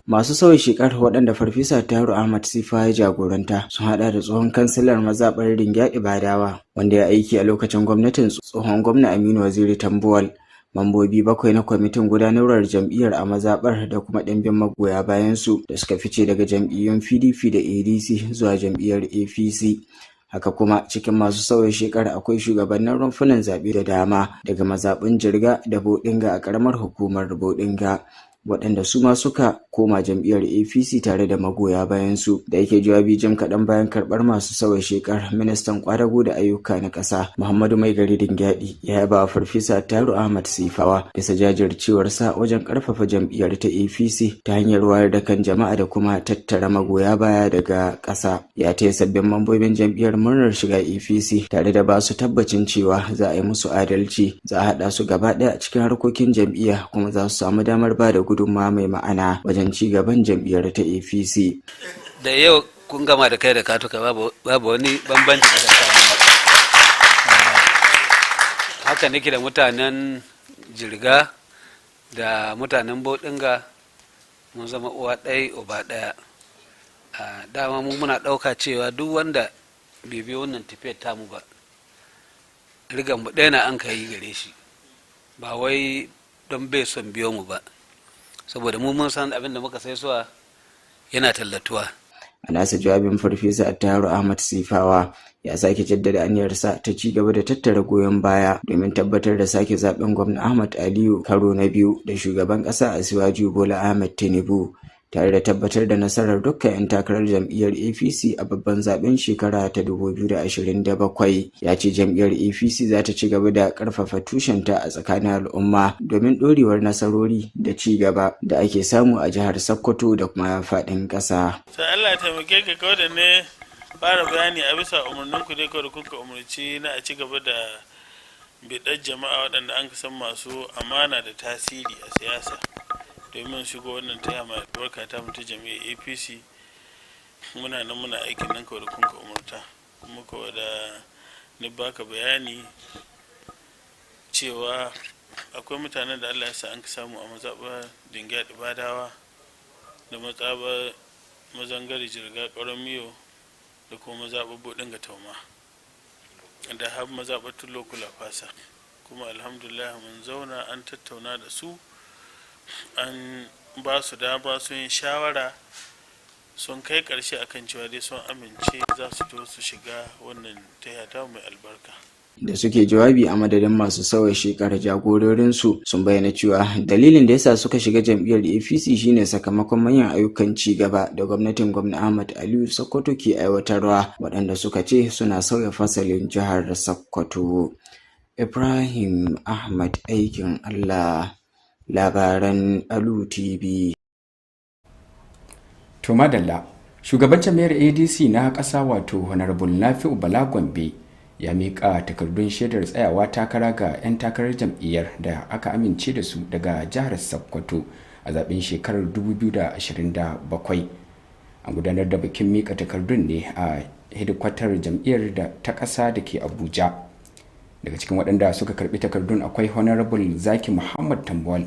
Masu sauya shekar waɗanda Farfesa Tahiru Ahmad Sifa ya jagoranta sun haɗa da tsohon kansilar mazaɓar Ringyaɗi Badawa wanda ya aiki a lokacin gwamnatin tsohon gwamna Aminu Waziri Tambuwal, mambobi 7 na kwamitin gudanarwar jam'iyyar a mazaɓar da kuma ɗimbin magoya bayansu da suka fice daga jam'iyyun PDP da ADC zuwa jam'iyyar APC. Haka kuma cikin masu sauya shekara akwai shugabannin rumfunan zaɓe da dama daga mazaɓin Jirga da Bodinga a ƙaramar hukumar Bodinga waɗanda su ma suka koma jam'iyyar APC tare da magoya bayansu. Da yake jawabi jim kaɗan bayan karɓar masu sauya shekar, ministan kwadago da ayyuka na ƙasa Muhammadu Mai Garidin Gyadi ya yaba wa Farfesa Tahiru Ahmad Sifawa bisa jajircewarsa wajen ƙarfafa jam'iyyar ta APC ta hanyar wayar da kan jama'a da kuma tattara magoya baya daga ƙasa. Ya taya sabbin mambobin jam'iyyar murnar shiga APC tare da ba su tabbacin cewa za a yi musu adalci, za a haɗa su gaba ɗaya a cikin harkokin jam'iyya kuma za su samu damar ba da gudunmawa mai ma'ana wajen ci gaban jam'iyyar ta APC. Da yau kun gama da kai da katuka babu wani bambanci da tsakanin. Haka nake da mutanen Jirga da mutanen Bodinga mun zama uwa ɗaya uba ɗaya. Dama mu muna ɗauka cewa duk wanda bai biyo wannan tafiyar tamu ba rigan mu ɗaya na an ka yi gare shi, ba wai don bai son biyo mu ba, saboda mu mun san abin da muka sai suwa yana tallatuwa. A nasa jawabin Farfesa Tahiru Ahmad Sifawa ya sake jaddada aniyarsa ta ci gaba da tattara goyon baya domin tabbatar da sake zaben gwamna Ahmad Aliyu karo na biyu da shugaban ƙasa Asiwaju Bola Ahmed Tinubu, tare da tabbatar da nasarar dukkan 'yan takarar jam'iyyar APC a babban zaben shekara ta 2027. Ya ce jam'iyyar APC za ta ci gaba da ƙarfafa tushenta a tsakanin al'umma domin ɗorewar nasarori da ci gaba da ake samu a jihar Sokoto da kuma faɗin ƙasa. Sai Allah ya taimake ka kawai da ne fara bayani a bisa umarnin ku dai kawai kuka umarci na a ci gaba da bidar jama'a waɗanda an san masu amana da tasiri a siyasa domin shigo wannan taya mai albarka ta mutu jami'ar APC. Muna nan muna aikin nan kawai da kunka umarta, kuma kawai da ni baka bayani cewa akwai mutanen da Allah ya sa an ka samu a mazaɓar Dingyadi Badawa da matsabar mazangare Jirga Ƙaramiyo da kuma mazaɓar Bodinga Tauma da har mazaɓar Tullo Kula Fasa. Kuma alhamdulillah mun zauna an tattauna da su, an ba su dama sun yi shawara, sun kai ƙarshe akan cewa dai sun amince za su to su shiga wannan tayata mai albarka. Da suke jawabi a madadin masu sauya shekara, jagororinsu sun bayyana cewa dalilin da yasa suka shiga jam'iyyar APC shine sakamakon manyan ayyukan ci gaba da gwamnatin gwamna Ahmad Aliyu Sokoto ke aiwatarwa, waɗanda suka ce suna sauya fasalin jihar Sokoto. Ibrahim Ahmad Aikin Allah, labaran Alu TV. To madalla, shugaban jami'ar ADC na ƙasa wato Honorable Nafi'u Bala Gombe ya miƙa takardun shaidar tsayawa takara ga 'yan takarar jam'iyyar da aka amince da su daga jihar Sokoto a zaben shekarar 2027. An gudanar da bikin miƙa takardun ne a hedikwatar jam'iyyar da ta ƙasa da ke Abuja. Daga cikin waɗanda suka karbi takardun akwai Honorable Zaki Muhammad Tambol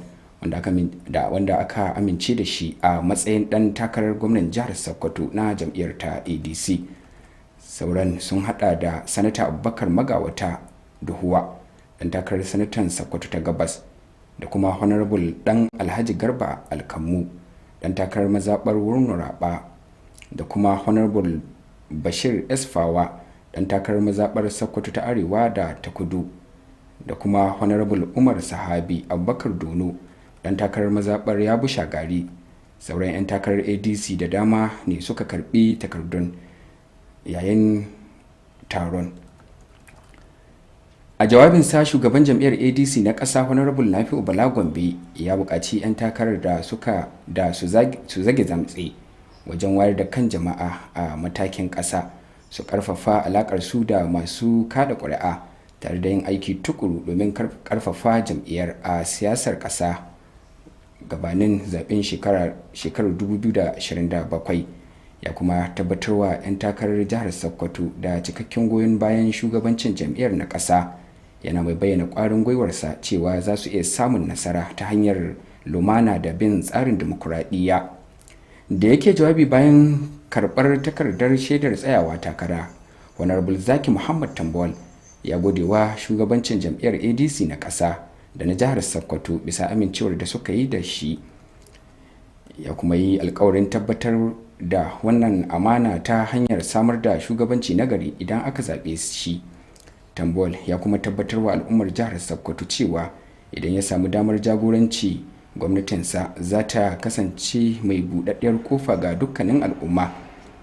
wanda aka amince da shi a matsayin ɗan takarar gwamnan jihar Sokoto na jam'iyyar ta ADC. Sauran sun hada da Sanata Abubakar Magawata Duhuwa, ɗan takarar sanatan Sokoto ta Gabas, da kuma Honorable Dan Alhaji Garba Alkammu, ɗan takarar mazaɓar wurin Raba, da kuma Honorable Bashir Esfawa, ɗan takarar mazaɓar Sokoto ta Arewa da ta Kudu, da kuma Honorable Umar Sahabi Abubakar Dono, ɗan takarar mazaɓar Yabu Shagari. Sauran 'yan takarar ADC da dama ne suka karbi takardun yayin taron. A jawabinsa, shugaban jam'iyyar ADC na ƙasa Honorable Nafi'u Bala Gombe ya buƙaci 'yan takarar da su zage zamtse wajen wayar da kan jama'a a matakin ƙasa, su ƙarfafa alaƙar su da masu kada ƙuri'a tare da yin aiki tukuru domin ƙarfafa jam'iyyar a siyasar ƙasa gabanin zaɓen shekarar 2027. Ya kuma tabbatarwa 'yan takarar jihar Sokoto da cikakken goyon bayan shugabancin jam'iyyar na ƙasa, yana mai bayyana ƙwarin gwiwarsa cewa za su iya samun nasara ta hanyar lumana da bin tsarin dimokuraɗiyya. Da yake jawabi bayan karɓar takardar shaidar tsayawa takara, Honorable Zaki Muhammad Tambol ya gode wa shugabancin jam'iyyar ADC na ƙasa da na jihar Sokoto bisa amincewar da suka yi da shi. Ya kuma yi alkawarin tabbatar da wannan amana ta hanyar samar da shugabanci nagari idan aka zaɓe shi. Tambol ya kuma tabbatar wa al'ummar jihar Sokoto cewa idan ya samu damar jagoranci, gwamnatinsa za ta kasance mai buɗaɗɗiyar kofa ga dukkanin al'umma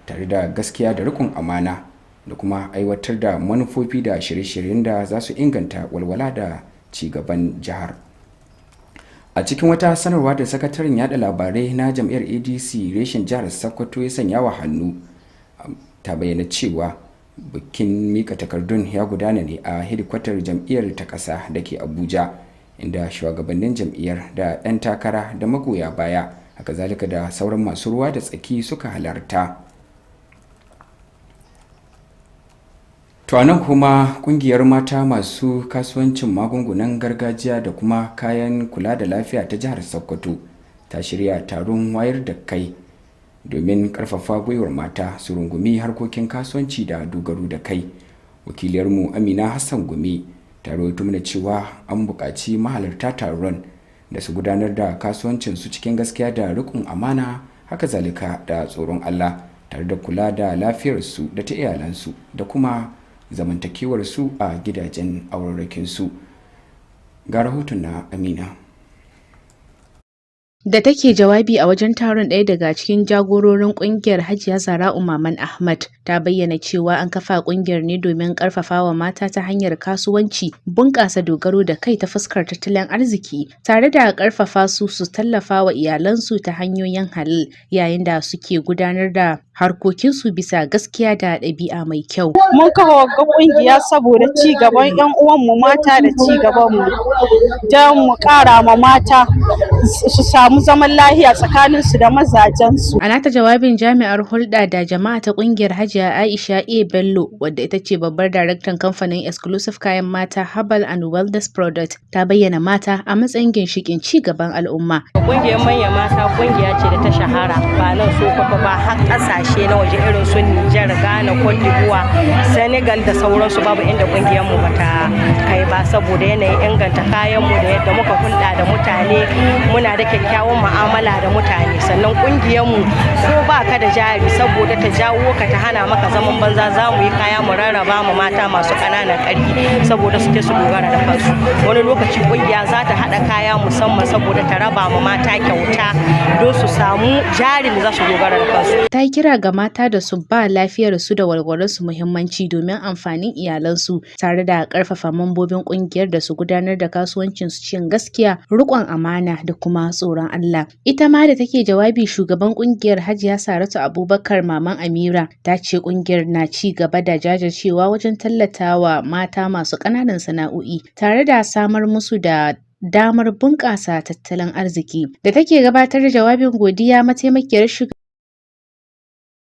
tare da gaskiya da riƙon amana, da kuma aiwatar da manufofi da shirye-shiryen da za su inganta walwala da ci gaban jihar. A cikin wata sanarwa da sakataren yada labarai na jam'iyyar ADC reshen jihar Sokoto ya sanya wa hannu, ta bayyana cewa bikin mika takardun ya gudana ne a hedikwatar jam'iyyar ta ƙasa da ke Abuja, inda shugabannin jam'iyyar da 'yan takara da magoya baya, haka zalika da sauran masu ruwa da tsaki suka halarta. To anan kuma kungiyar mata masu kasuwancin magungunan gargajiya da kuma kayan kula da lafiya ta jihar Sokoto ta shirya taron wayar da kai domin karfafa gwiwar mata su rungumi harkokin kasuwanci da dogaro da kai. Wakiliyarmu Amina Hassan Gumi ta rawaito mana cewa an buƙaci mahalarta taron da su gudanar da kasuwancin su cikin gaskiya da riƙon amana, haka zalika da tsoron Allah, tare da kula da lafiyarsu da ta iyalansu da kuma zamantakewarsu a gidajen aurarrakinsu. Ga rahoton na Amina. Da take jawabi a wajen taron, ɗaya daga cikin jagororin ƙungiyar Hajiya Zara'u Maman Ahmad ta bayyana cewa an kafa ƙungiyar ne domin ƙarfafawa mata ta hanyar kasuwanci, bunƙasa dogaro da kai ta fuskar tattalin arziki, tare da ƙarfafa su tallafa wa iyalansu ta hanyoyin halal yayin da suke gudanar da harkokinsu bisa gaskiya da ɗabi'a mai kyau. Mun kafa wagga ƙungiya saboda ci gaban 'yan uwanmu mata da ci gabanmu, don mu ƙara ma mata su samu zaman lafiya tsakaninsu da mazajensu. A nata jawabin, jami'ar hulɗa da jama'a ta ƙungiyar Hajiya Aisha A. Bello, wadda ita ce babbar daraktan kamfanin Exclusive Kayan Mata Herbal and Wellness Product, ta bayyana mata a matsayin ginshiƙin ci gaban al'umma. Ƙungiyar manyan mata ƙungiya ce da ta shahara ba nan Sokoto ba, har ƙasashe na waje irin su Nijar, Ghana, Cote d'Ivoire, Senegal da sauransu babu inda ƙungiyar mu bata kai ba, saboda yanayin inganta kayan mu da yadda muka hulɗa da mutane, muna da kyakkyawan mu'amala da mutane. Sannan ƙungiyar mu ko ba ka da jari, saboda ta jawo ka ta hana maka zaman banza, za mu yi kaya mu rarraba mu mata masu ƙananan ƙarfi saboda suke su dogara da kansu. Wani lokaci ƙungiya za ta haɗa kaya musamman saboda ta raba mu mata kyauta don su samu jarin da za su dogara da kansu. Ta yi kira ga mata da su ba lafiyar su da walwalar su muhimmanci domin amfanin iyalansu, tare da ƙarfafa mambobin ƙungiyar da su gudanar da kasuwancin su cikin gaskiya, riƙon amana da kuma tsoron Allah. Ita ma da take jawabi, shugaban ƙungiyar Hajiya Saratu Abubakar Maman Amira ta ce ƙungiyar na ci gaba da jajircewa wajen tallatawa mata masu ƙananan sana'o'i, tare da samar musu da damar bunƙasa tattalin arziki. Da take gabatar da jawabin godiya, mataimakiyar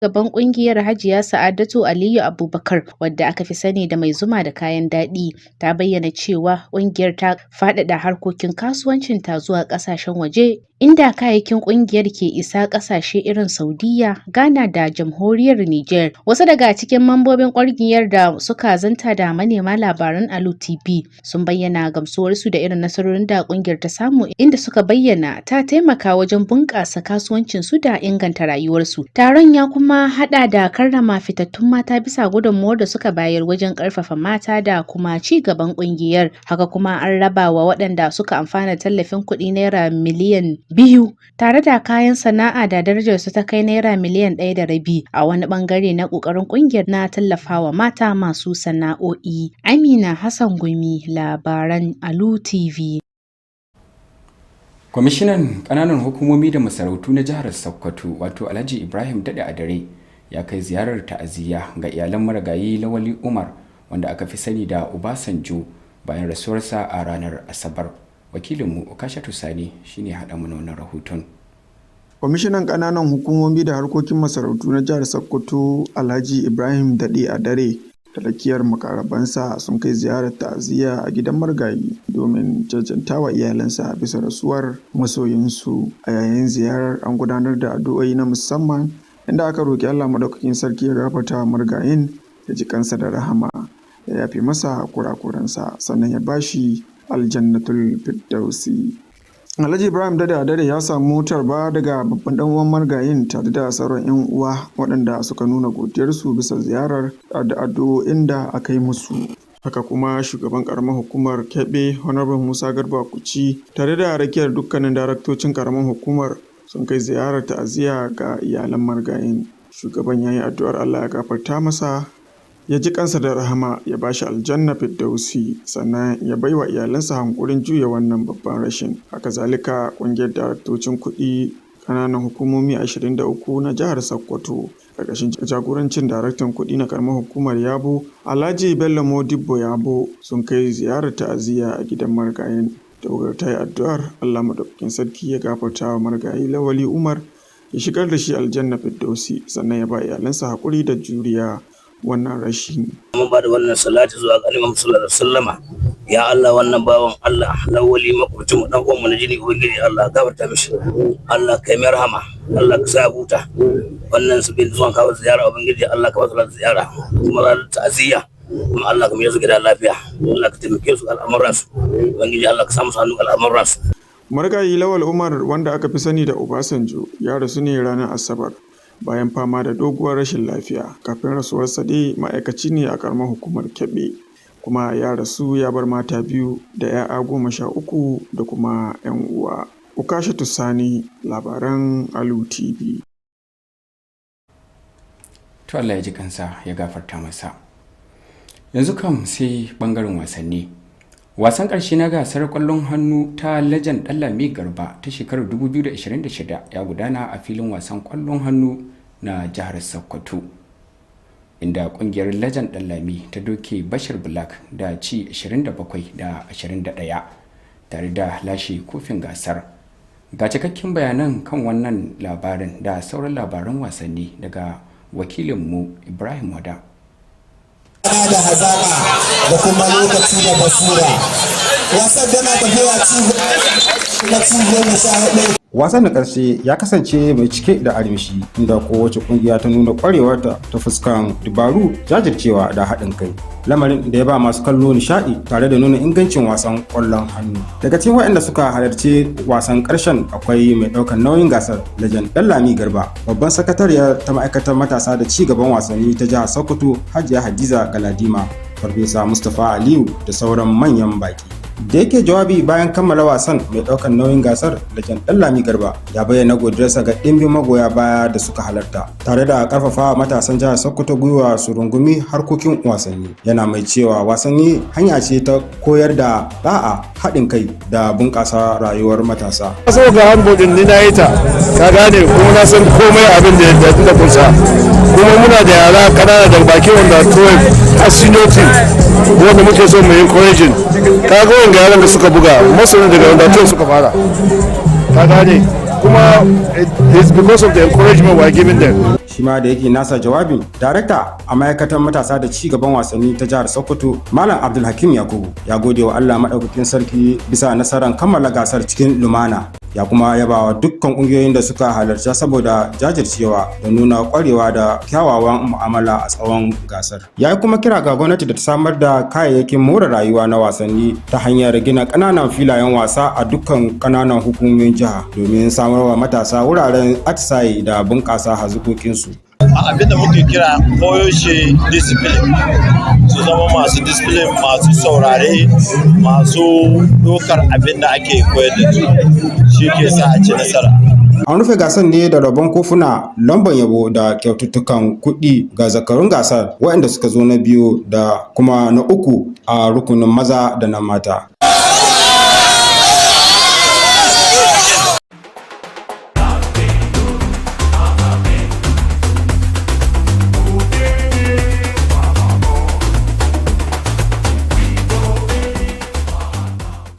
gaban kungiyar Hajiya Sa'adatu Aliyu Abubakar wadda aka fi sani da mai zuma da kayan daɗi ta bayyana cewa kungiyar ta faɗaɗa harkokin kasuwancinta zuwa ƙasashen waje inda kayayyakin kungiyar ke isa ƙasashe irin Saudiya, Ghana da jamhuriyar Niger. Wasu daga cikin mambobin kungiyar da suka zanta da manema labaran Alu TV sun bayyana gamsuwarsu da irin nasarorin da kungiyar ta samu inda suka bayyana ta taimaka wajen bunƙasa kasuwancinsu da inganta rayuwarsu. Taron ya kuma hada da karrama fitattun mata bisa gudunmuwar da suka bayar wajen karfafa mata da kuma ci gaban kungiyar. Haka kuma an raba wa waɗanda suka amfana tallafin kuɗi naira miliyan 2 tare da kayan sana'a da darajar su ta kai naira miliyan 1.5 a wani bangare na ƙoƙarin kungiyar na tallafawa mata masu sana'o'i. Amina Hassan Gumi, labaran Alu TV. Kwamishinan ƙananan hukumomi da masarautu na jihar Sokoto wato Alhaji Ibrahim Dade Adare ya kai ziyarar ta'aziyya ga iyalan marigayi Lawali Umar wanda aka fi sani da Obasanjo bayan rasuwarsa a ranar Asabar. Wakilinmu Okashatu Sani shine haɗa mana wannan rahoton. Kwamishinan ƙananan hukumomi da harkokin masarautu na jihar Sokoto Alhaji Ibrahim Dade Adare da rakiyar makarabansa sun kai ziyarar ta'aziyya a gidan marigayi domin jajantawa iyalansa bisa rasuwar masoyinsu. A yayin ziyarar an gudanar da addu'o'i na musamman inda aka roƙi Allah madaukakin sarki ya gafarta wa marigayin ya ji kansa da rahama ya yafe masa kurakuransa sannan ya bashi aljannatul firdausi. Alhaji Ibrahim Dade Adare ya samu tarba daga babban dan uwan marigayin tare da sauran 'yan uwa waɗanda suka nuna godiyarsu bisa ziyarar da addu'o'in da aka yi musu. Haka kuma shugaban karamar hukumar Kebbi Honorable Musa Garba Kuci tare da rakiyar dukkanin daraktocin karamar hukumar sun kai ziyarar ta'aziyya ga iyalan marigayin. Shugaban ya yi addu'ar Allah ya gafarta masa ya ji kansa da rahama ya bashi aljanna firdausi sannan ya baiwa iyalansa hankurin juya wannan babban rashin. Haka zalika kungiyar daraktocin kuɗi ƙananan hukumomi 23 na jihar Sokoto ƙarƙashin jagorancin daraktan kuɗi na karamar hukumar Yabo Alhaji Bello Modibbo Yabo sun kai ziyarar ta'aziyya a gidan marigayin. Tawagar ta yi addu'ar Allah madaukakin sarki ya gafarta wa marigayi Lawali Umar ya shigar da shi aljanna firdausi sannan ya ba iyalansa haƙuri da juriya wannan rashi. Mun ba da wannan salati zuwa ga Annabi sallallahu alaihi wasallama. Ya Allah, wannan bawan Allah Lawali makwabcin mu dan uwan mu na jini, ubangiji Allah gafarta mishi, Allah kai mai rahama, Allah ka sa huta. Wannan su bin zuwan kawo ziyara ubangiji Allah ka ba su ziyara kuma za ta ta'aziyya kuma Allah ka mai su gida lafiya, Allah ka taimake su al'amuran su, ubangiji Allah ka sa musu hannu al'amuran su. Marigayi Lawal Umar wanda aka fi sani da Obasanjo ya rasu ne ranar Asabar bayan fama da doguwar rashin lafiya. Kafin rasuwarsa dai ma'aikaci ne a karamar hukumar Kebbi kuma ya rasu ya bar mata 2 da 'ya'ya 13 da kuma 'yan uwa. Ukashatu Sani, labaran Alu TV. To Allah ya ji kansa ya gafarta masa. Yanzu kam sai bangaren wasanni. Wasan ƙarshe na gasar ƙwallon hannu ta Legend Ɗanlami Garba ta shekarar 2026 ya gudana a filin wasan ƙwallon hannu na jihar Sokoto, inda ƙungiyar Legend Ɗanlami ta doke Bashir Black da ci 27 da 21 tare da lashe kofin gasar. Ga cikakken bayanan kan wannan labarin da sauran labaran wasanni daga wakilinmu Ibrahim Wada. Da hazaka da kuma lokaci da basira wasan da na tafiya ci goma sha hudu. Wasan na ƙarshe ya kasance mai cike da armishi inda kowace ƙungiya ta nuna ƙwarewarta ta fuskan dabaru, jajircewa da haɗin kai, lamarin da ya ba masu kallo nishaɗi tare da nuna ingancin wasan ƙwallon hannu. Daga cikin waɗanda suka halarci wasan ƙarshen akwai mai ɗaukar nauyin gasar Legend Ɗanlami Garba, babban sakatariyar ta ma'aikatar matasa da ci gaban wasanni ta jihar Sokoto Hajiya Hadiza Galadima, Farfesa Mustapha Aliyu da sauran manyan baƙi. Da yake jawabi bayan kammala wasan, mai ɗaukar nauyin gasar Legend Ɗanlami Garba ya bayyana godiyarsa ga ɗimbin magoya baya da suka halarta tare da ƙarfafa matasan jihar Sokoto gwiwa su rungumi harkokin wasanni. Yana mai cewa wasanni hanya ce ta koyar da da'a, haɗin kai da bunƙasa rayuwar matasa. Sau ga handball din ni na yi ta, ka gane, kuma na san komai abin da ya kunsa, kuma muna da yara ƙanana da baki wanda 12 a senior team wanda muke so mu yi encouraging. Ka ga wanga yaran da suka buga masanin daga wanda 12 suka fara, ka gane, kuma it's because of the encouragement we are giving them. shi ma da yake nasa jawabin darakta a ma'aikatar matasa da ci gaban wasanni ta jihar Sokoto Malam Abdulhakim Yakubu ya gode wa Allah madaukakin sarki bisa nasarar kammala gasar cikin lumana. Ya kuma yaba wa dukkan kungiyoyin da suka halarta saboda jajircewa da nuna kwarewa da kyawawan mu'amala a tsawon gasar. Ya yi kuma kira ga gwamnati da ta samar da kayayyakin more rayuwa na wasanni ta hanyar gina ƙananan filayen wasa a dukkan ƙananan hukumomin jiha domin samarwa matasa wuraren atisaye da bunƙasa hazukokinsu. Abin da muke kira koyaushe discipline, su zama masu discipline, masu saurare, masu dokar abin da ake koyar da su, shi ke sa a ci nasara. An rufe gasar ne da rabon kofuna, lambar yabo da kyaututtukan kuɗi ga zakarun gasar waɗanda suka zo na biyu da kuma na uku a rukunin maza da na mata.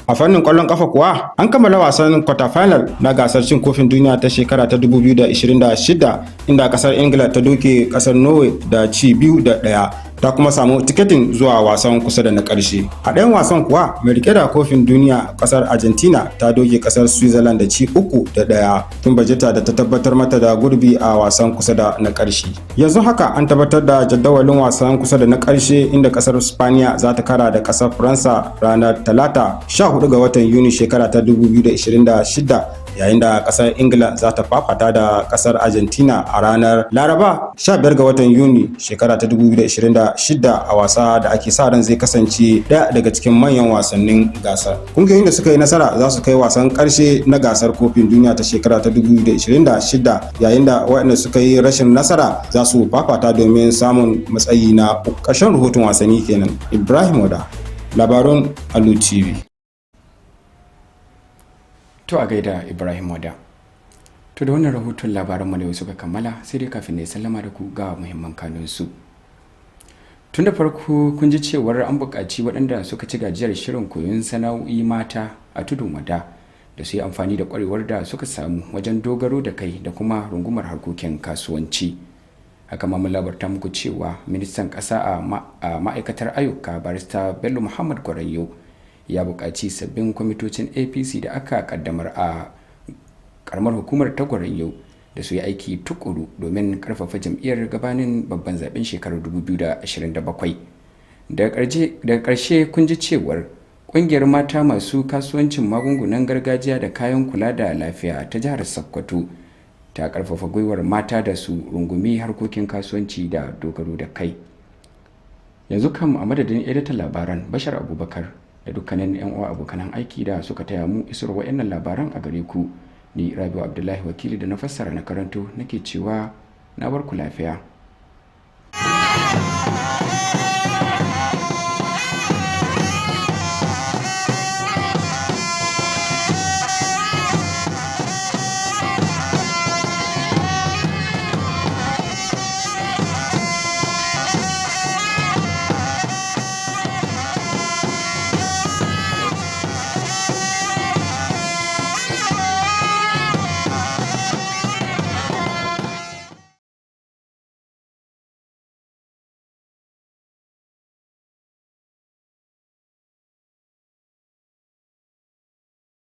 A fannin kwallon kafa kuwa an kammala wasan quarter final na gasar cin kofin duniya ta shekara ta 2026 inda kasar Ingila ta doke kasar Norway da ci 2-1 ta kuma samu tiketin zuwa wasan kusa da na ƙarshe. A ɗayan wasan kuwa mai rike da kofin duniya kasar Argentina ta doke kasar Switzerland da ci 3-1 tun bajeta da ta tabbatar mata da gurbi a wasan kusa da na ƙarshe. Yanzu haka an tabbatar da jadawalin wasan kusa da na ƙarshe inda kasar Spaniya za ta kara da kasar Faransa ranar Talata 14 ga watan Yuni shekara ta 2026 yayin da kasar Ingila za ta fafata da kasar Argentina a ranar Laraba 15 ga watan Yuni shekara ta 2026 a wasa da ake sa ran zai kasance ɗaya daga cikin manyan wasannin gasar. Kungiyoyin da suka yi nasara za su kai wasan ƙarshe na gasar kofin duniya ta shekara ta 2026 yayin da waɗanda suka yi rashin nasara za su fafata domin samun matsayi na ƙarshen rahoton wasanni kenan. Ibrahim Wada, labarun Alu TV. To a gaida Ibrahim Wada. To da wannan rahoton labaranmu da suka kammala sai dai kafin ne sallama da ku ga muhimman kanunsu. Tun da farko kun ji cewar an buƙaci waɗanda suka ci gajiyar shirin koyon sana'o'i mata a tudun wada da su yi amfani da ƙwarewar da suka samu wajen dogaro da kai da kuma rungumar harkokin kasuwanci. Haka ma mun labarta muku cewa ministan ƙasa a ma'aikatar ayyuka barista Bello Muhammad Gwarayyo ya buƙaci sabbin kwamitocin apc da aka kaddamar a karamar hukumar ta Gwarayyo da su yi aiki tukuru domin karfafa jam'iyyar gabanin babban zaben shekarar 2027. Daga ƙarshe kun ji cewar ƙungiyar mata masu kasuwancin magungunan gargajiya da kayan kula da lafiya ta jihar Sokoto ta karfafa gwiwar mata da su rungumi harkokin kasuwanci da dogaro da kai. Yanzu kam a madadin editan labaran Bashar Abubakar da dukkanin 'yan uwa abokanan aiki da suka taya mu isar wa'annan labaran a gare ku, ni Rabiu Abdullahi wakili da na fassara na karanto nake cewa na bar ku lafiya.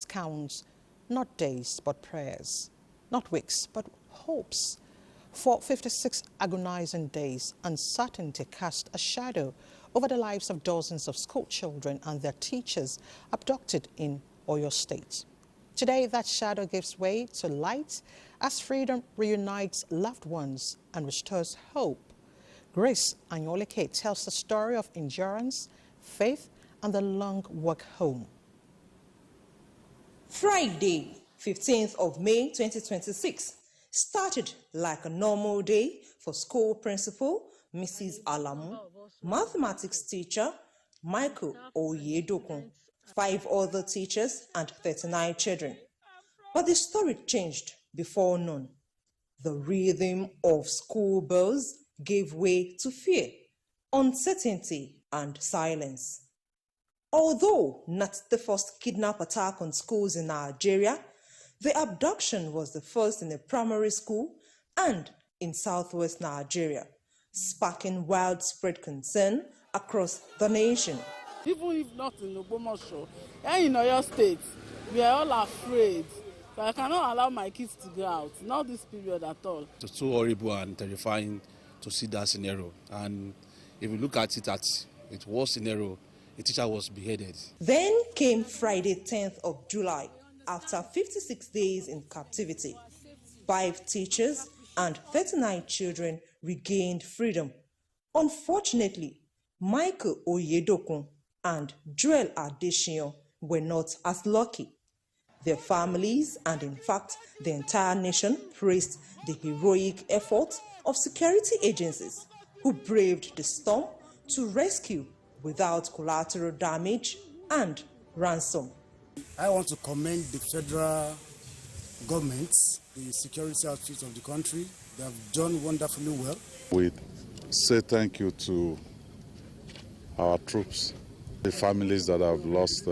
Counts not days but prayers, not weeks but hopes. For 56 agonizing days, uncertainty cast a shadow over the lives of dozens of school children and their teachers abducted in Oyo State. Today, that shadow gives way to light as freedom reunites loved ones and restores hope. Grace Anyolike tells the story of endurance, faith, and the long walk home. Friday, 15th of May 2026, started like a normal day for school principal Mrs. Alamu, mathematics teacher Michael Oyedokun, 5 other teachers and 39 children. But the story changed before noon. The rhythm of school bells gave way to fear, uncertainty, and silence. Although not the first kidnap attack on schools in Nigeria, the abduction was the first in a primary school and in southwest Nigeria, sparking widespread concern across the nation. Even if not in Ogbomoso, and in Oyo State, we are all afraid. So I cannot allow my kids to go out, not this period at all. It's so horrible and terrifying to see that scenario. And if you look at it was scenario, a teacher was beheaded. Then came Friday, 10th of July, after 56 days in captivity. 5 teachers and 39 children regained freedom. Unfortunately, Michael Oyedokun and Joel Adesina were not as lucky. Their families and, in fact, the entire nation praised the heroic effort of security agencies who braved the storm to rescue without collateral damage and ransom. I want to commend the federal government, the security outfits of the country. They have done wonderfully well. We say thank you to our troops, the families that have lost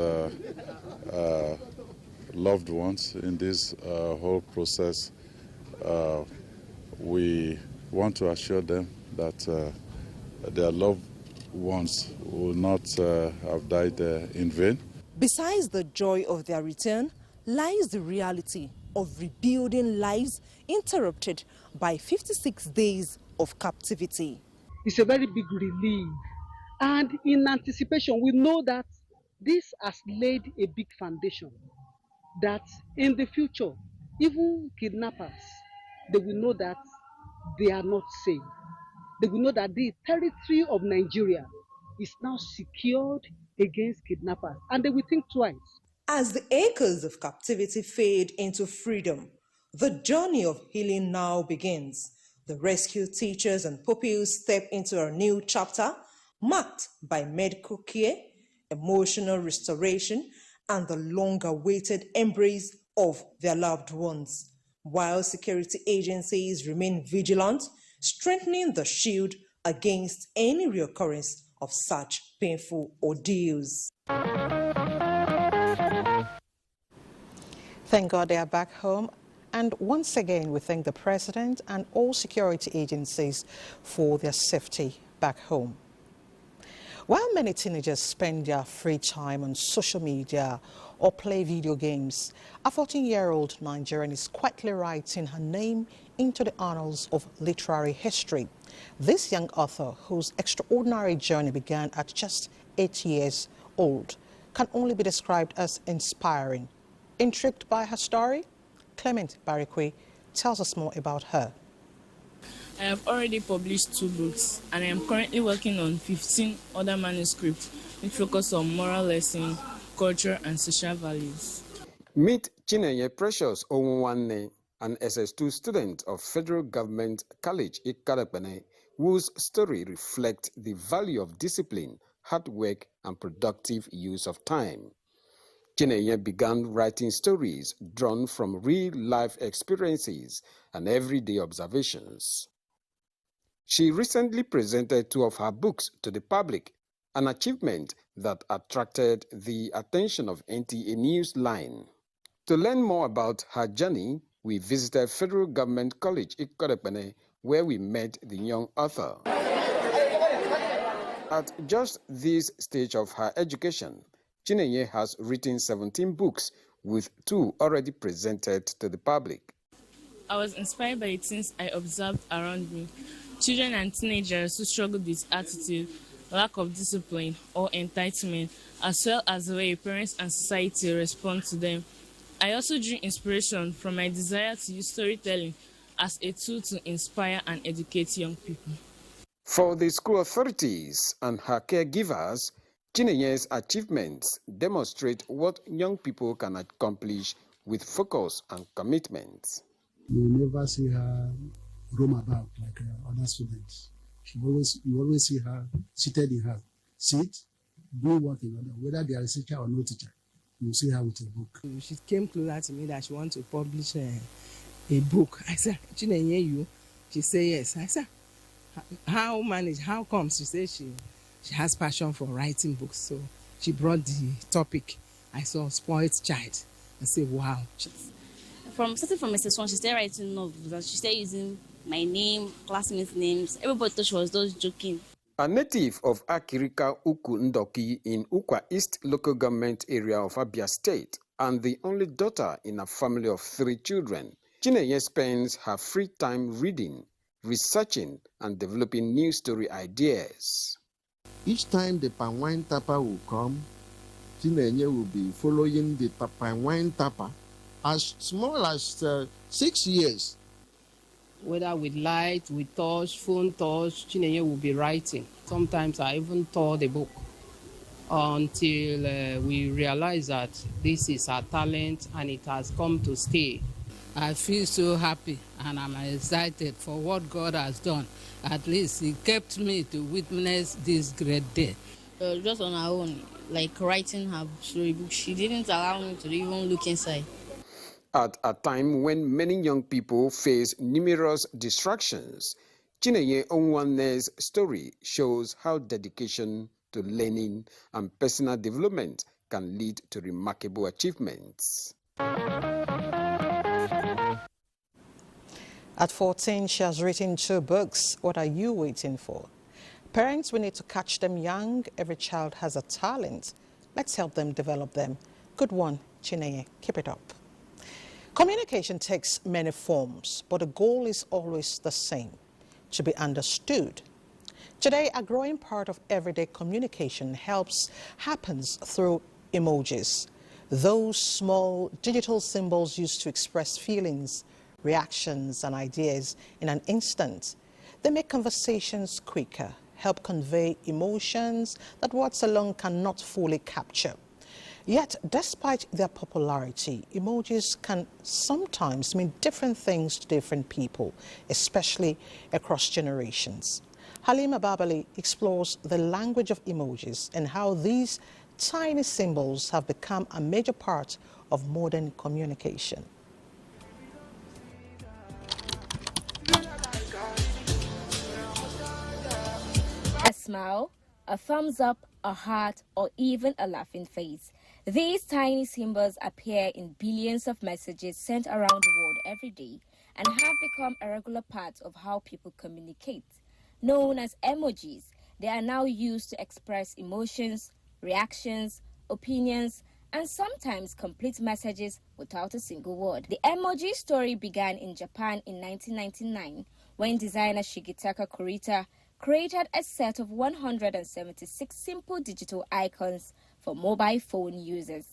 loved ones in this whole process. We want to assure them that their loved ones will not have died in vain. Besides the joy of their return lies the reality of rebuilding lives interrupted by 56 days of captivity. It's a very big relief. And in anticipation, we know that this has laid a big foundation, that in the future, even kidnappers, they will know that they are not safe. They will know that the territory of Nigeria is now secured against kidnappers, and they will think twice. As the echoes of captivity fade into freedom, the journey of healing now begins. The rescued teachers and pupils step into a new chapter marked by medical care, emotional restoration, and the long-awaited embrace of their loved ones, while security agencies remain vigilant, strengthening the shield against any reoccurrence of such painful ordeals. Thank God they are back home. And once again, we thank the President and all security agencies for their safety back home. While many teenagers spend their free time on social media or play video games, a 14-year-old Nigerian is quietly writing her name into the annals of literary history. This young author, whose extraordinary journey began at just 8 years old, can only be described as inspiring. Intrigued by her story? Clement Barikwe tells us more about her. I have already published 2 books, and I am currently working on 15 other manuscripts which focus on moral lessons, culture, and social values. Meet Chinenye Precious Onwanne, an SS2 student of Federal Government College Ikadapene, whose story reflects the value of discipline, hard work, and productive use of time. Chinenye began writing stories drawn from real-life experiences and everyday observations. She recently presented 2 of her books to the public, an achievement that attracted the attention of NTA Newsline. To learn more about her journey, we visited Federal Government College Ikadapene, where we met the young author. At just this stage of her education, Chinenye has written 17 books, with 2 already presented to the public. I was inspired by the things I observed around me. Children and teenagers who struggled with attitude, lack of discipline, or entitlement, as well as the way parents and society respond to them. I also drew inspiration from my desire to use storytelling as a tool to inspire and educate young people. For the school authorities and her caregivers, Chinenye's achievements demonstrate what young people can accomplish with focus and commitment. You never see her roam about like other students. You always see her seated in her seat, doing work in order, whether they are a teacher or no teacher. You see her with a book. She came closer to me that she wants to publish a book. I said, Chinenye, you? She said, yes. I said, how manage? How comes? She said she has passion for writing books. So she brought the topic. I saw Spoiled Child and said, wow. Starting from SS1, she started writing novels and she started using my name, classmates' names. Everybody thought she was just joking. A native of Akirika Uku Ndoki in Ukwa East local government area of Abia State and the only daughter in a family of 3 children, Chinenye spends her free time reading, researching, and developing new story ideas. Each time the palm wine tapper will come, Chinenye will be following the palm wine tapper as small as 6 years. Whether with light, with touch, phone touch, Chinenye will be writing. Sometimes I even tore the book until we realize that this is our talent and it has come to stay. I feel so happy and I'm excited for what God has done. At least He kept me to witness this great day. Just on her own, like writing her storybook, she didn't allow me to even look inside. At a time when many young people face numerous distractions, Chinenye Onwane's story shows how dedication to learning and personal development can lead to remarkable achievements. At 14, she has written 2 books. What are you waiting for? Parents, we need to catch them young. Every child has a talent. Let's help them develop them. Good one, Chinenye. Keep it up. Communication takes many forms, but the goal is always the same: to be understood. Today, a growing part of everyday communication happens through emojis. Those small digital symbols used to express feelings, reactions, and ideas in an instant. They make conversations quicker, help convey emotions that words alone cannot fully capture. Yet, despite their popularity, emojis can sometimes mean different things to different people, especially across generations. Halima Babali explores the language of emojis and how these tiny symbols have become a major part of modern communication. A smile, a thumbs up, a heart, or even a laughing face. These tiny symbols appear in billions of messages sent around the world every day and have become a regular part of how people communicate. Known as emojis, they are now used to express emotions, reactions, opinions, and sometimes complete messages without a single word. The emoji story began in Japan in 1999 when designer Shigetaka Kurita created a set of 176 simple digital icons for mobile phone users.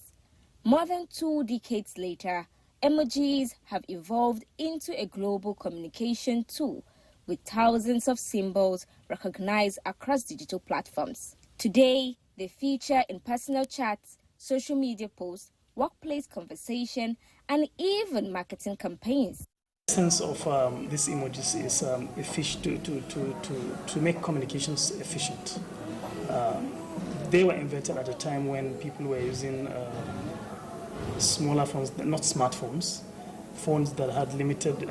More than 2 decades later, emojis have evolved into a global communication tool with thousands of symbols recognized across digital platforms. Today, they feature in personal chats, social media posts, workplace conversation, and even marketing campaigns. The essence of these emojis is to make communications efficient. They were invented at a time when people were using smaller phones, not smartphones, phones that had limited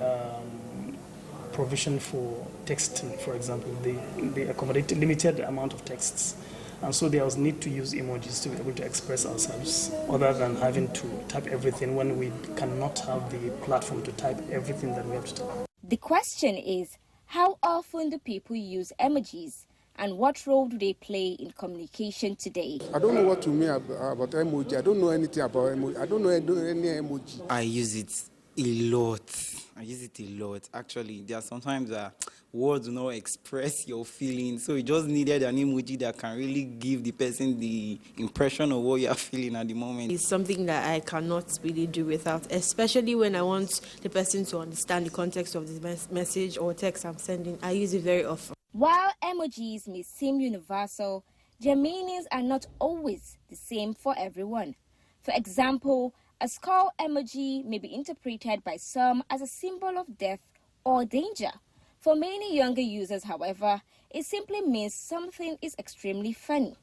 provision for texting, for example. They accommodated limited amount of texts. And so there was need to use emojis to be able to express ourselves, other than having to type everything when we cannot have the platform to type everything that we have to type. The question is, how often do people use emojis, and what role do they play in communication today? I don't know what to mean about emoji. I don't know anything about emoji. I don't know any emoji. I use it a lot. Actually, there are sometimes that words do not express your feelings, so you just needed an emoji that can really give the person the impression of what you are feeling at the moment. It's something that I cannot really do without, especially when I want the person to understand the context of the message or text I'm sending. I use it very often. While emojis may seem universal, their meanings are not always the same for everyone. For example, a skull emoji may be interpreted by some as a symbol of death or danger. For many younger users, however, it simply means something is extremely funny.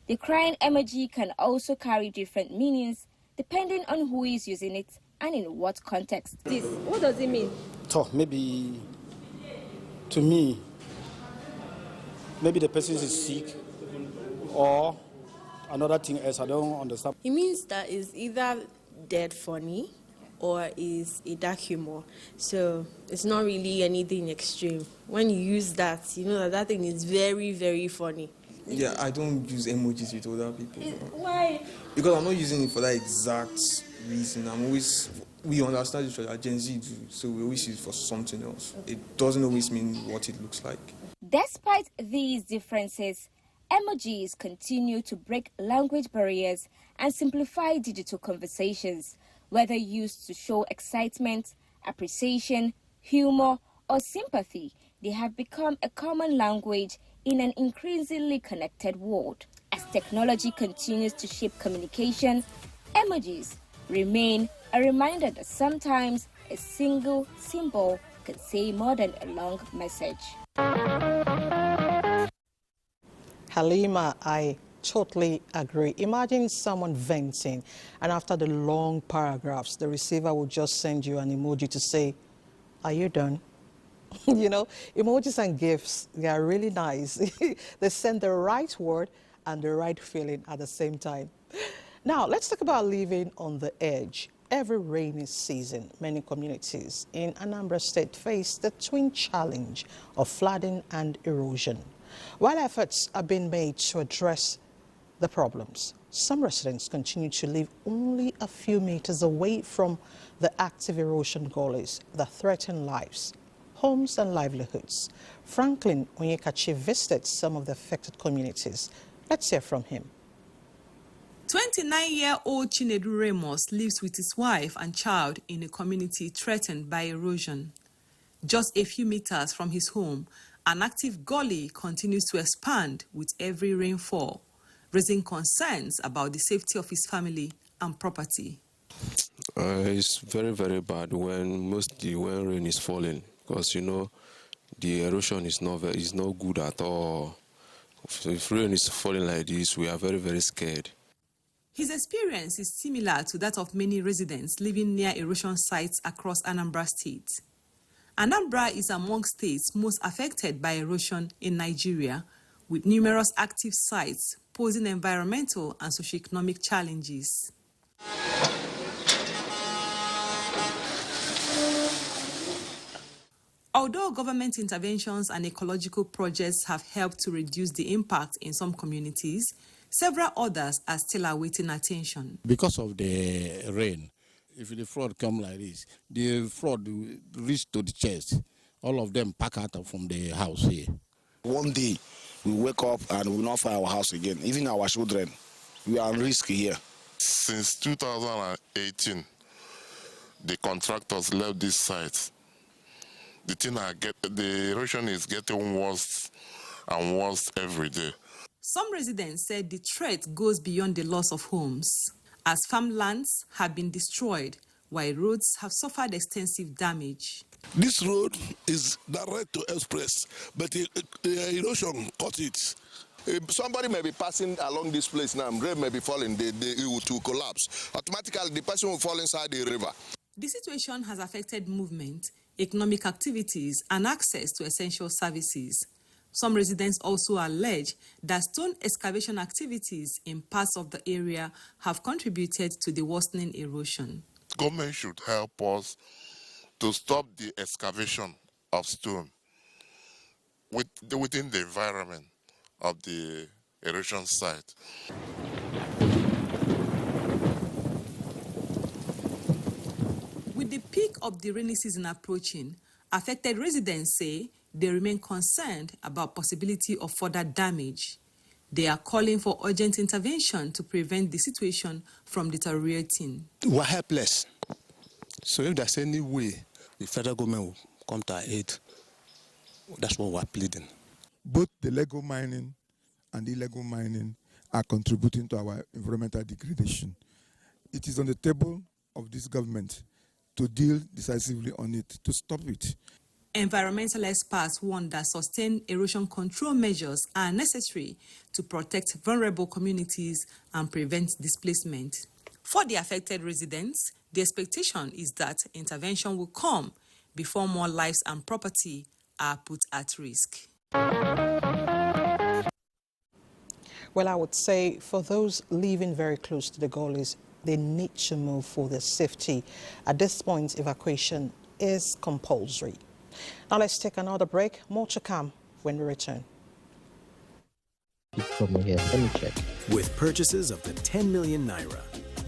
The crying emoji can also carry different meanings depending on who is using it and in what context. What does it mean? So maybe to me, maybe the person is sick or another thing else. I don't understand. It means that it's either dead funny or is a dark humor. So it's not really anything extreme. When you use that, you know that that thing is very, very funny. Yeah, I don't use emojis with other people. Why? Because I'm not using it for that exact reason. We understand each other, Gen Z do, so we always use it for something else. It doesn't always mean what it looks like. Despite these differences, emojis continue to break language barriers and simplify digital conversations. Whether used to show excitement, appreciation, humor, or sympathy, they have become a common language in an increasingly connected world. As technology continues to shape communication, emojis remain a reminder that sometimes a single symbol can say more than a long message. Halima, I totally agree. Imagine someone venting, and after the long paragraphs, the receiver will just send you an emoji to say, "Are you done?" You know, emojis and GIFs, they are really nice. They send the right word and the right feeling at the same time. Now, let's talk about living on the edge. Every rainy season, many communities in Anambra State face the twin challenge of flooding and erosion. While efforts are being made to address the problems, some residents continue to live only a few meters away from the active erosion gullies that threaten lives, homes and livelihoods. Franklin Onyekachi visited some of the affected communities. Let's hear from him. 29-year-old Chinedu Ramos lives with his wife and child in a community threatened by erosion. Just a few meters from his home, an active gully continues to expand with every rainfall, raising concerns about the safety of his family and property. It's very, very bad mostly when rain is falling, because you know the erosion is not good at all. So if rain is falling like this, we are very, very scared. His experience is similar to that of many residents living near erosion sites across Anambra State. Anambra is among states most affected by erosion in Nigeria, with numerous active sites posing environmental and socioeconomic challenges. Although government interventions and ecological projects have helped to reduce the impact in some communities, several others are still awaiting attention. Because of the rain, if the flood come like this, the flood will reach to the chest. All of them pack out from the house here. One day, we wake up and we will not find our house again. Even our children, we are at risk here. Since 2018, the contractors left this site. The erosion is getting worse and worse every day. Some residents said the threat goes beyond the loss of homes, as farmlands have been destroyed, while roads have suffered extensive damage. This road is direct to express, but the erosion cut it. Somebody may be passing along this place now, rain may be falling, it will collapse. Automatically, the person will fall inside the river. The situation has affected movement, economic activities, and access to essential services. Some residents also allege that stone excavation activities in parts of the area have contributed to the worsening erosion. Government should help us to stop the excavation of stone within the environment of the erosion site. With the peak of the rainy season approaching, affected residents say they remain concerned about possibility of further damage. They are calling for urgent intervention to prevent the situation from deteriorating. We're helpless. So if there's any way the federal government will come to our aid, that's what we're pleading. Both the legal mining and illegal mining are contributing to our environmental degradation. It is on the table of this government to deal decisively on it, to stop it. Environmental experts warn that sustained erosion control measures are necessary to protect vulnerable communities and prevent displacement. For the affected residents, the expectation is that intervention will come before more lives and property are put at risk. Well, I would say for those living very close to the gullies, They need to move for their safety. At this point, evacuation is compulsory. Now let's take another break. More to come when we return. From here, let me check. With purchases of the 10 million naira,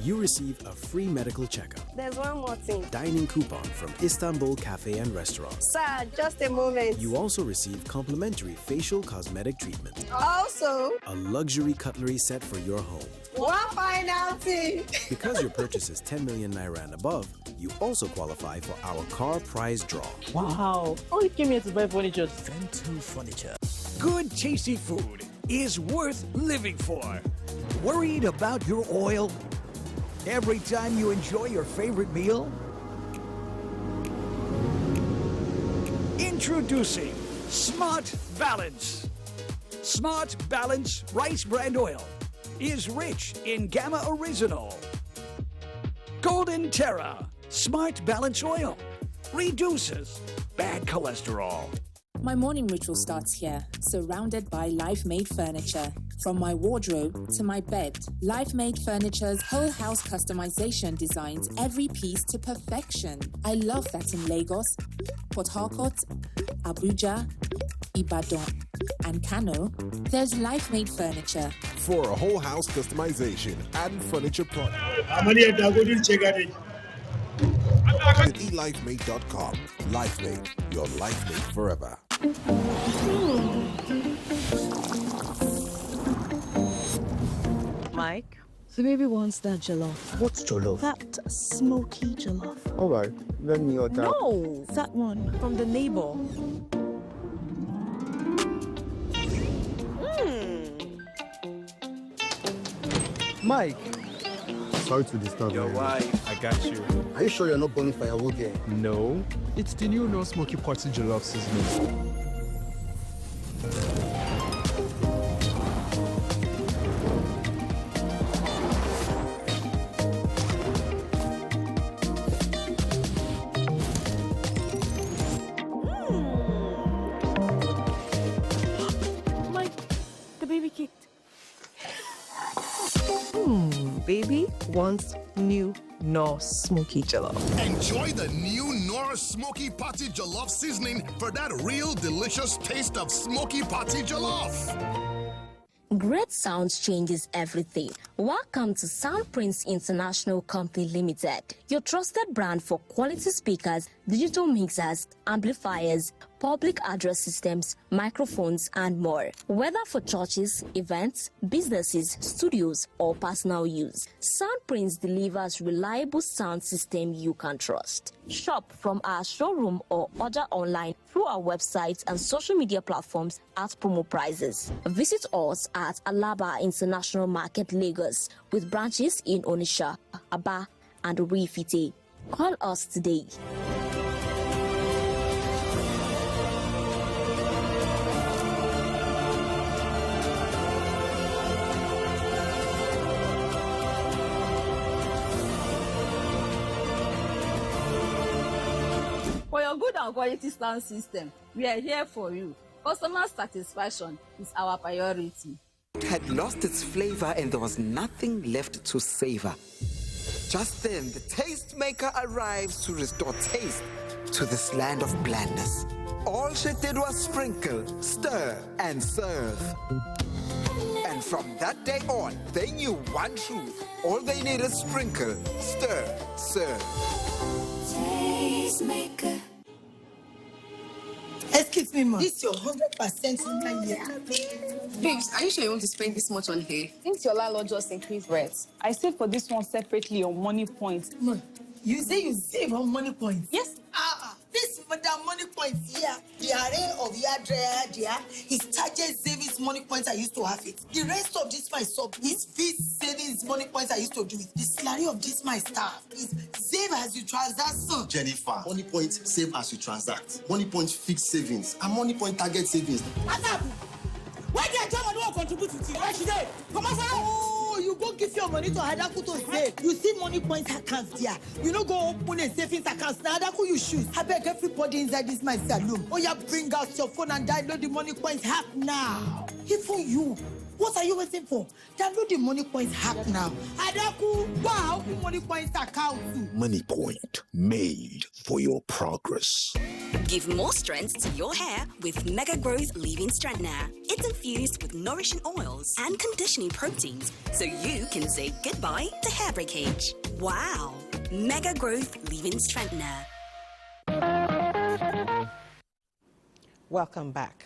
you receive a free medical checkup. There's one more thing. Dining coupon from Istanbul Cafe and Restaurant. Sir, just a moment. You also receive complimentary facial cosmetic treatment. Also, a luxury cutlery set for your home. one final thing. Because your purchase is 10 million naira and above, you also qualify for our car prize draw. Wow. Only came here to buy furniture. Vento Furniture. Good, tasty food is worth living for. Worried about your oil? Every time you enjoy your favorite meal? Introducing Smart Balance. Smart Balance Rice Bran Oil is rich in Gamma Original. Golden Terra Smart Balance Oil reduces bad cholesterol. My morning ritual starts here, surrounded by life-made furniture. From my wardrobe to my bed, Life-Made Furniture's whole house customization designs every piece to perfection. I love that in Lagos, Port Harcourt, Abuja, Ibadan, and Kano, there's Life-Made Furniture. For a whole house customization and furniture product. eLifemade.com. LifeMade, your life made forever. Mike, the baby wants that jollof. What's jollof? That smoky jollof. All right, let me order. No, that one from the neighbor. Mike. Sorry to disturb you. Your wife, I got you. Are you sure you're not burning firewood here? No, it's the new no smoky party jollof seasoning. Mike, the baby kicked. Baby wants new Knorr smoky jollof. Enjoy the new Knorr Smoky Party Jollof seasoning for that real delicious taste of Smoky Party Jollof. Great sound changes everything. Welcome to Soundprints International Company Limited, your trusted brand for quality speakers, digital mixers, amplifiers, public address systems, microphones, and more. Whether for churches, events, businesses, studios, or personal use, Soundprints delivers reliable sound system you can trust. Shop from our showroom or order online through our website and social media platforms at promo prices. Visit us at Alaba International Market, Lagos, with branches in Onitsha, Aba, and Rifite. Call us today. For your good and quality sound system, we are here for you. Customer satisfaction is our priority. It had lost its flavor and there was nothing left to savor. Just then, the tastemaker arrives to restore taste to this land of blandness. All she did was sprinkle, stir, and serve. And from that day on, they knew one truth. All they need is sprinkle, stir, serve. Tastemaker. Excuse me, ma. This is your 100% in my year. Babes, are you sure you want to spend this much on hair? Since your landlord just increased rent, I saved for this one separately on money points. Ma, you say you save on money points? Yes. This madam money points here, the array of your dryer there, his target savings money points I used to have it. The rest of this my sub, his fees savings money points I used to do it. The salary of this my staff is save as you transact, son. Jennifer, money point save as you transact. Money point fixed savings and money point target savings. What's up? Why did I tell my contribute to you? Why should I? Come on, oh, you go give your money to Adaku to save. You see money points accounts there. You know go open a savings account. Now Adaku you choose. I beg everybody inside this my saloon. Oh yeah, bring out your phone and download the money points app now. Even you. What are you waiting for? Download the Money Points app now. Adaku, wow, Money Points account. Money Point, made for your progress. Give more strength to your hair with Mega Growth Leave-In Strengthener. It's infused with nourishing oils and conditioning proteins, so you can say goodbye to hair breakage. Wow! Mega Growth Leave-In Strengthener. Welcome back.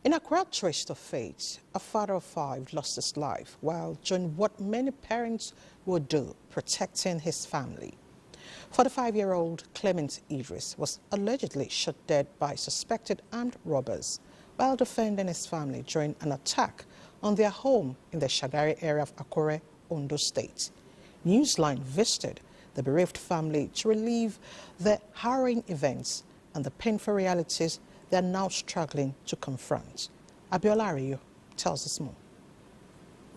In a great twist of fate, a father of 5 lost his life while doing what many parents would do, protecting his family. 45-year-old Clement Idris was allegedly shot dead by suspected armed robbers while defending his family during an attack on their home in the Shagari area of Akure, Ondo State. Newsline visited the bereaved family to relieve the harrowing events and the painful realities they are now struggling to confront. Abiola Ariyo tells us more.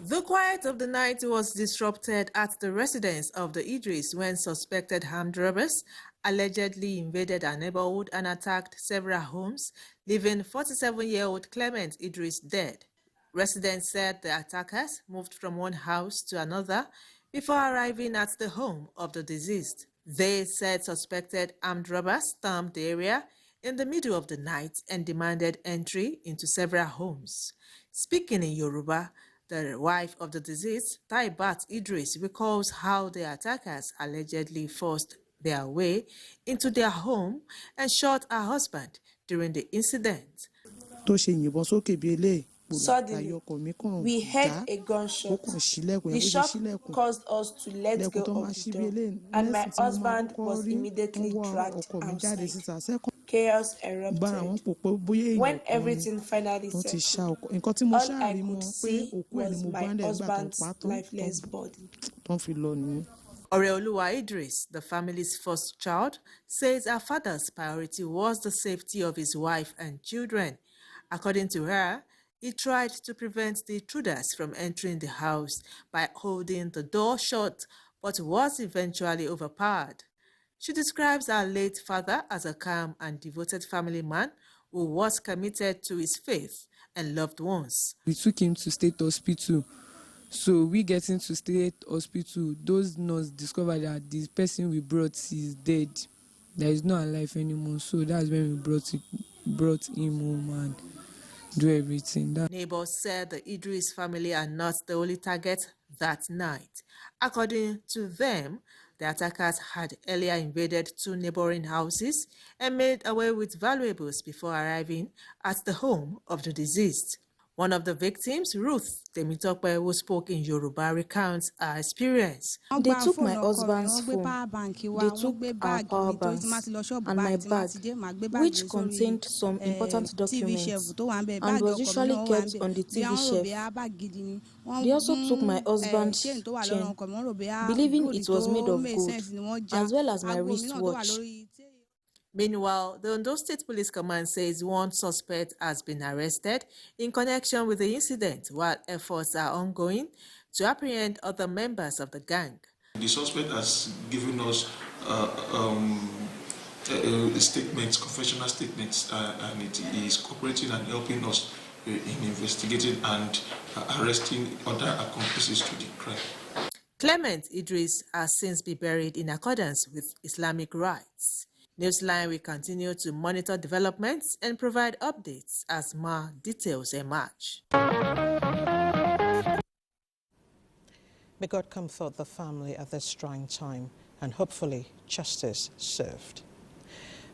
The quiet of the night was disrupted at the residence of the Idris when suspected armed robbers allegedly invaded a neighborhood and attacked several homes, leaving 47-year-old Clement Idris dead. Residents said the attackers moved from one house to another before arriving at the home of the deceased. They said suspected armed robbers stormed the area in the middle of the night and demanded entry into several homes. Speaking in Yoruba, the wife of the deceased, Taibat Idris, recalls how the attackers allegedly forced their way into their home and shot her husband during the incident. Suddenly, we heard a gunshot. The shock caused us to let go of the door, and my husband was immediately dragged outside. Chaos erupted. When everything finally settled, all I could see was my husband's lifeless body. Oreoluwa Idris, the family's first child, says her father's priority was the safety of his wife and children. According to her, he tried to prevent the intruders from entering the house by holding the door shut, but was eventually overpowered. She describes her late father as a calm and devoted family man who was committed to his faith and loved ones. We took him to state hospital. So we getting to state hospital, those nurses discovered that this person we brought is dead. There is not alive anymore. So that's when we brought him home and do everything. Neighbors said the Idris family are not the only target that night. According to them, the attackers had earlier invaded 2 neighboring houses and made away with valuables before arriving at the home of the deceased. One of the victims, Ruth Temitope, who spoke in Yoruba, recounts her experience. They took my husband's phone, they took our power banks and my bag, which contained some important documents and was usually kept on the TV shelf. They also took my husband's chain, believing it was made of gold, as well as my wristwatch. Meanwhile, the Ondo State Police Command says one suspect has been arrested in connection with the incident, while efforts are ongoing to apprehend other members of the gang. The suspect has given us statements, confessional statements, and it is cooperating and helping us in investigating and arresting other accomplices to the crime. Clement Idris has since been buried in accordance with Islamic rites. Newsline will continue to monitor developments and provide updates as more details emerge. May God comfort the family at this trying time and hopefully justice served.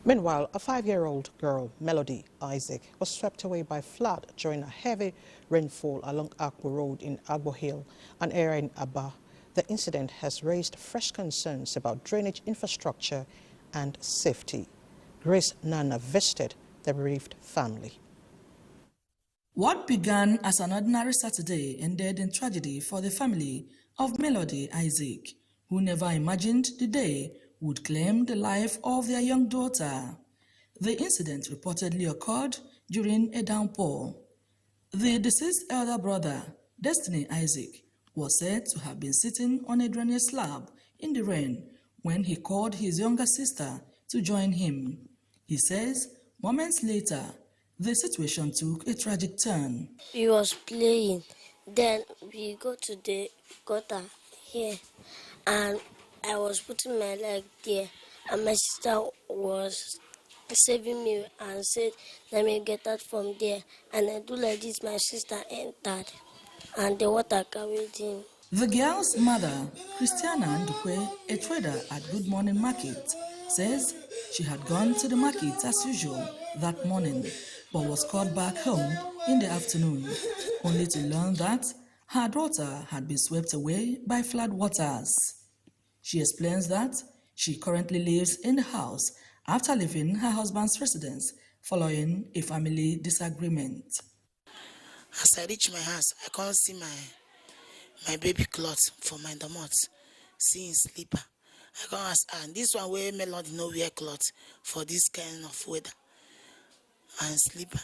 Meanwhile, a 5-year-old girl, Melody Isaac, was swept away by flood during a heavy rainfall along Akwa Road in Agbo Hill, an area in Aba. The incident has raised fresh concerns about drainage infrastructure and safety. Grace Nana visited the bereaved family. What began as an ordinary Saturday ended in tragedy for the family of Melody Isaac, who never imagined the day would claim the life of their young daughter. The incident reportedly occurred during a downpour. The deceased elder brother, Destiny Isaac, was said to have been sitting on a drainage slab in the rain when he called his younger sister to join him. He says moments later, the situation took a tragic turn. We was playing, then we go to the gutter here, and I was putting my leg there, and my sister was saving me and said, let me get out from there. And I do like this, my sister entered, and the water carried him. The girl's mother, Christiana Ndukwe, a trader at Good Morning Market, says she had gone to the market as usual that morning, but was called back home in the afternoon, only to learn that her daughter had been swept away by flood waters. She explains that she currently lives in the house after leaving her husband's residence following a family disagreement. As I reach my house, I can't see my baby clothes for my domot, seeing slipper. I can't ask, and this one where Melody no wear clothes for this kind of weather and slipper.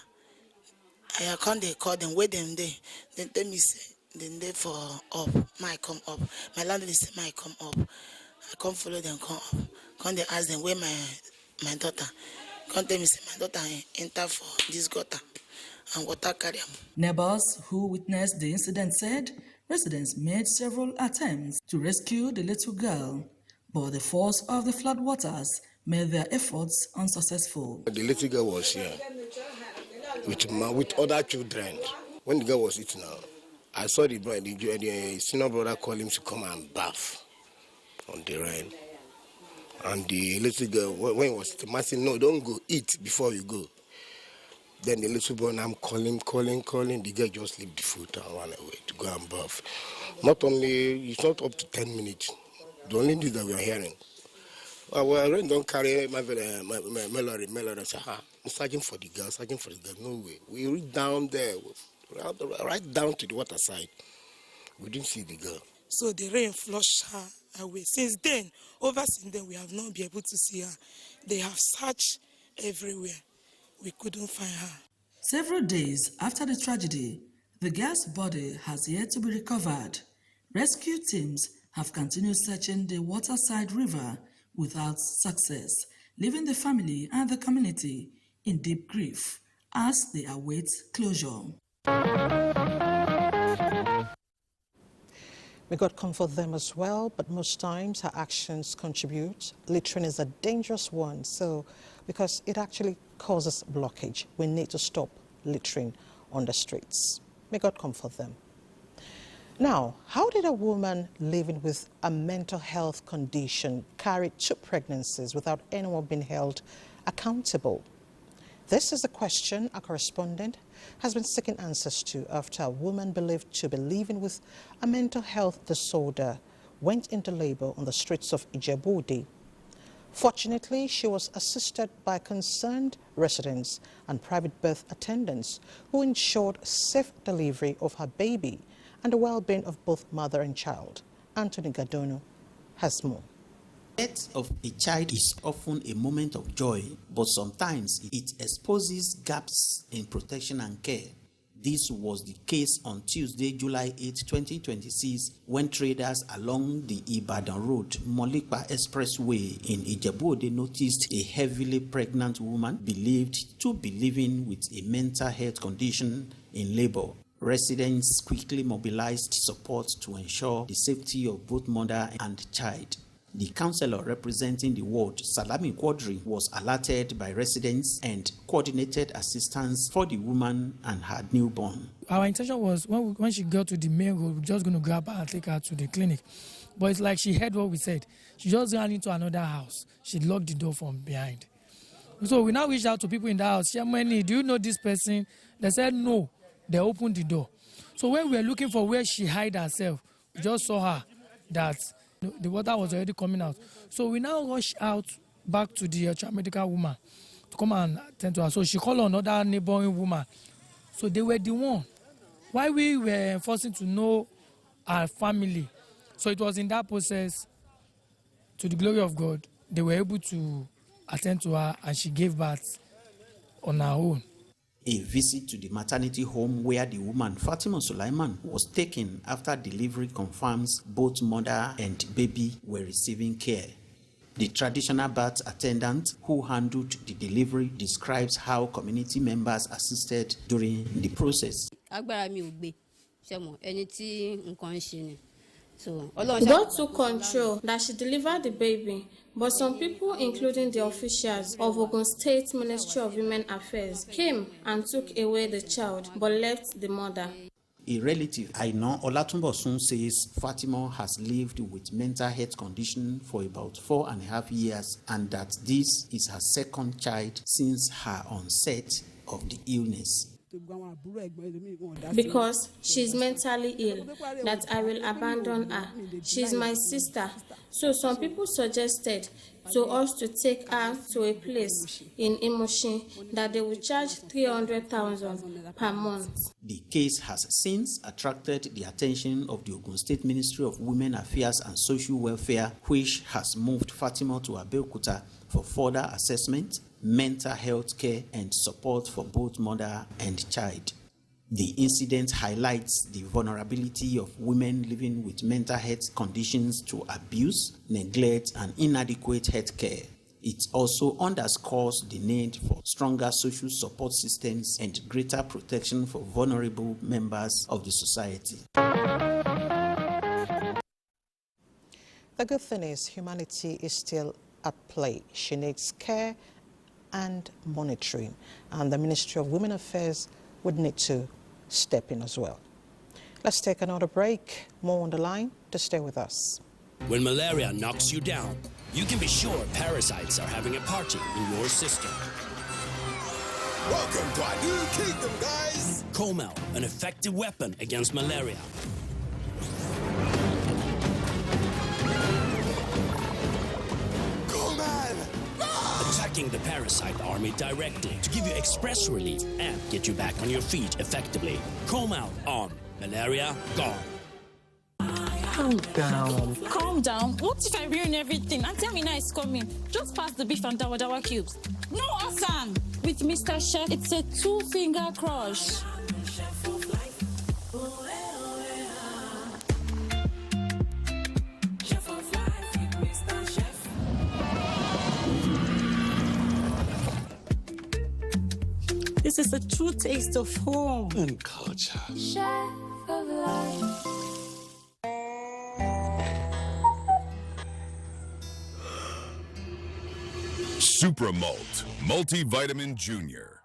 I can't they call them where them they tell me say then they for up, my come up. My landlady say my come up. I can't follow them come up. Can't they ask them where my daughter? Can't tell me say my daughter enter for this gutter and water carry. Neighbors who witnessed the incident said residents made several attempts to rescue the little girl, but the force of the flood waters made their efforts unsuccessful. The little girl was here with other children. When the girl was eating out, I saw the senior brother call him to come and bath on the rain. And the little girl, when it was the said, no, don't go, eat before you go. Then the little boy, I'm calling. The girl just leave the food and run away to go and bath. Not only, it's not up to 10 minutes. The only thing that we are hearing. Well, I really don't carry my Melody. I say, I'm searching for the girl. No way. We reach down there, right down to the water side. We didn't see the girl. So the rain flushed her away. Since then, we have not been able to see her. They have searched everywhere. We couldn't find her. Several days after the tragedy, the girl's body has yet to be recovered. Rescue teams have continued searching the waterside river without success, leaving the family and the community in deep grief as they await closure. May God comfort them as well, but most times her actions contribute. Littering is a dangerous one, because it actually causes blockage. We need to stop littering on the streets. May God comfort them. Now, how did a woman living with a mental health condition carry 2 pregnancies without anyone being held accountable? This is a question our correspondent has been seeking answers to after a woman believed to be living with a mental health disorder went into labor on the streets of Ijebu-Ode. Fortunately, she was assisted by concerned residents and private birth attendants who ensured safe delivery of her baby and the well-being of both mother and child. Anthony Gadono has more. The death of a child is often a moment of joy, but sometimes it exposes gaps in protection and care. This was the case on Tuesday, July 8, 2026, when traders along the Ibadan Road, Molikpa Expressway in Ijebu-Ode noticed a heavily pregnant woman believed to be living with a mental health condition in labor. Residents quickly mobilized support to ensure the safety of both mother and child. The councillor representing the ward, Salami Quadri, was alerted by residents and coordinated assistance for the woman and her newborn. Our intention was when she got to the main road, we were just going to grab her and take her to the clinic. But it's like she heard what we said. She just ran into another house. She locked the door from behind. So we now reached out to people in the house. Shamani, do you know this person? They said no. They opened the door. So when we were looking for where she hid herself, we just saw her that the water was already coming out. So we now rush out back to the medical woman to come and attend to her. So she called another neighboring woman. So they were the one. Why we were forcing to know our family. So it was in that process, to the glory of God, they were able to attend to her and she gave birth on her own. A visit to the maternity home where the woman Fatima Sulaiman was taken after delivery confirms both mother and baby were receiving care. The traditional birth attendant who handled the delivery describes how community members assisted during the process. God took control that she delivered the baby, but some people, including the officials of Ogun State Ministry of Women Affairs, came and took away the child but left the mother. A relative, Aina Olatunbosun, says Fatima has lived with mental health condition for about 4.5 years and that this is her second child since her onset of the illness. Because she's mentally ill, that I will abandon her. She's my sister. So some people suggested to us to take her to a place in Imoshin that they will charge 300,000 per month. The case has since attracted the attention of the Ogun State Ministry of Women Affairs and Social Welfare, which has moved Fatima to Abeokuta for further assessment, mental health care, and support for both mother and child. The incident highlights the vulnerability of women living with mental health conditions to abuse, neglect, and inadequate health care. It also underscores the need for stronger social support systems and greater protection for vulnerable members of the society. The good thing is humanity is still at play. She needs care and monitoring, and the Ministry of Women Affairs would need to step in as well. Let's take another break. More on the line, to stay with us. When malaria knocks you down, you can be sure parasites are having a party in your system. Welcome to our new kingdom, guys! Comel, an effective weapon against malaria. Attacking the parasite army directly to give you express relief and get you back on your feet effectively. Comel on. Malaria gone. Calm down. Calm down. What if I ruin everything? Auntie Amina is coming. Just pass the beef and dawa cubes. No, Hassan. With Mr. Chef, it's a 2-finger crush. This is a true taste of home and culture. Chef of life. Supramalt Multivitamin Junior.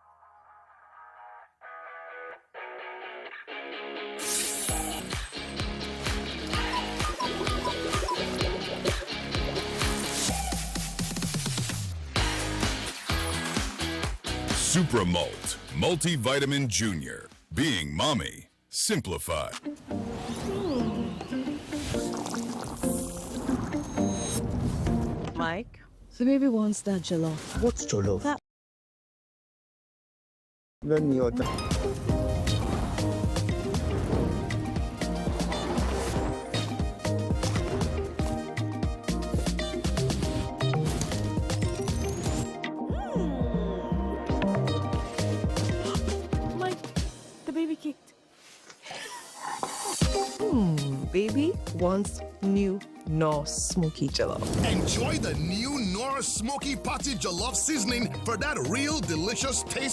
Supramalt Multivitamin Junior. Being mommy simplified. Mike, the baby wants that jollof. What's jollof? That Let me order. Mike, the baby kicked. Baby wants new Knorr Smoky Jollof. Enjoy the new Knorr Smoky Patty Jollof seasoning for that real delicious taste.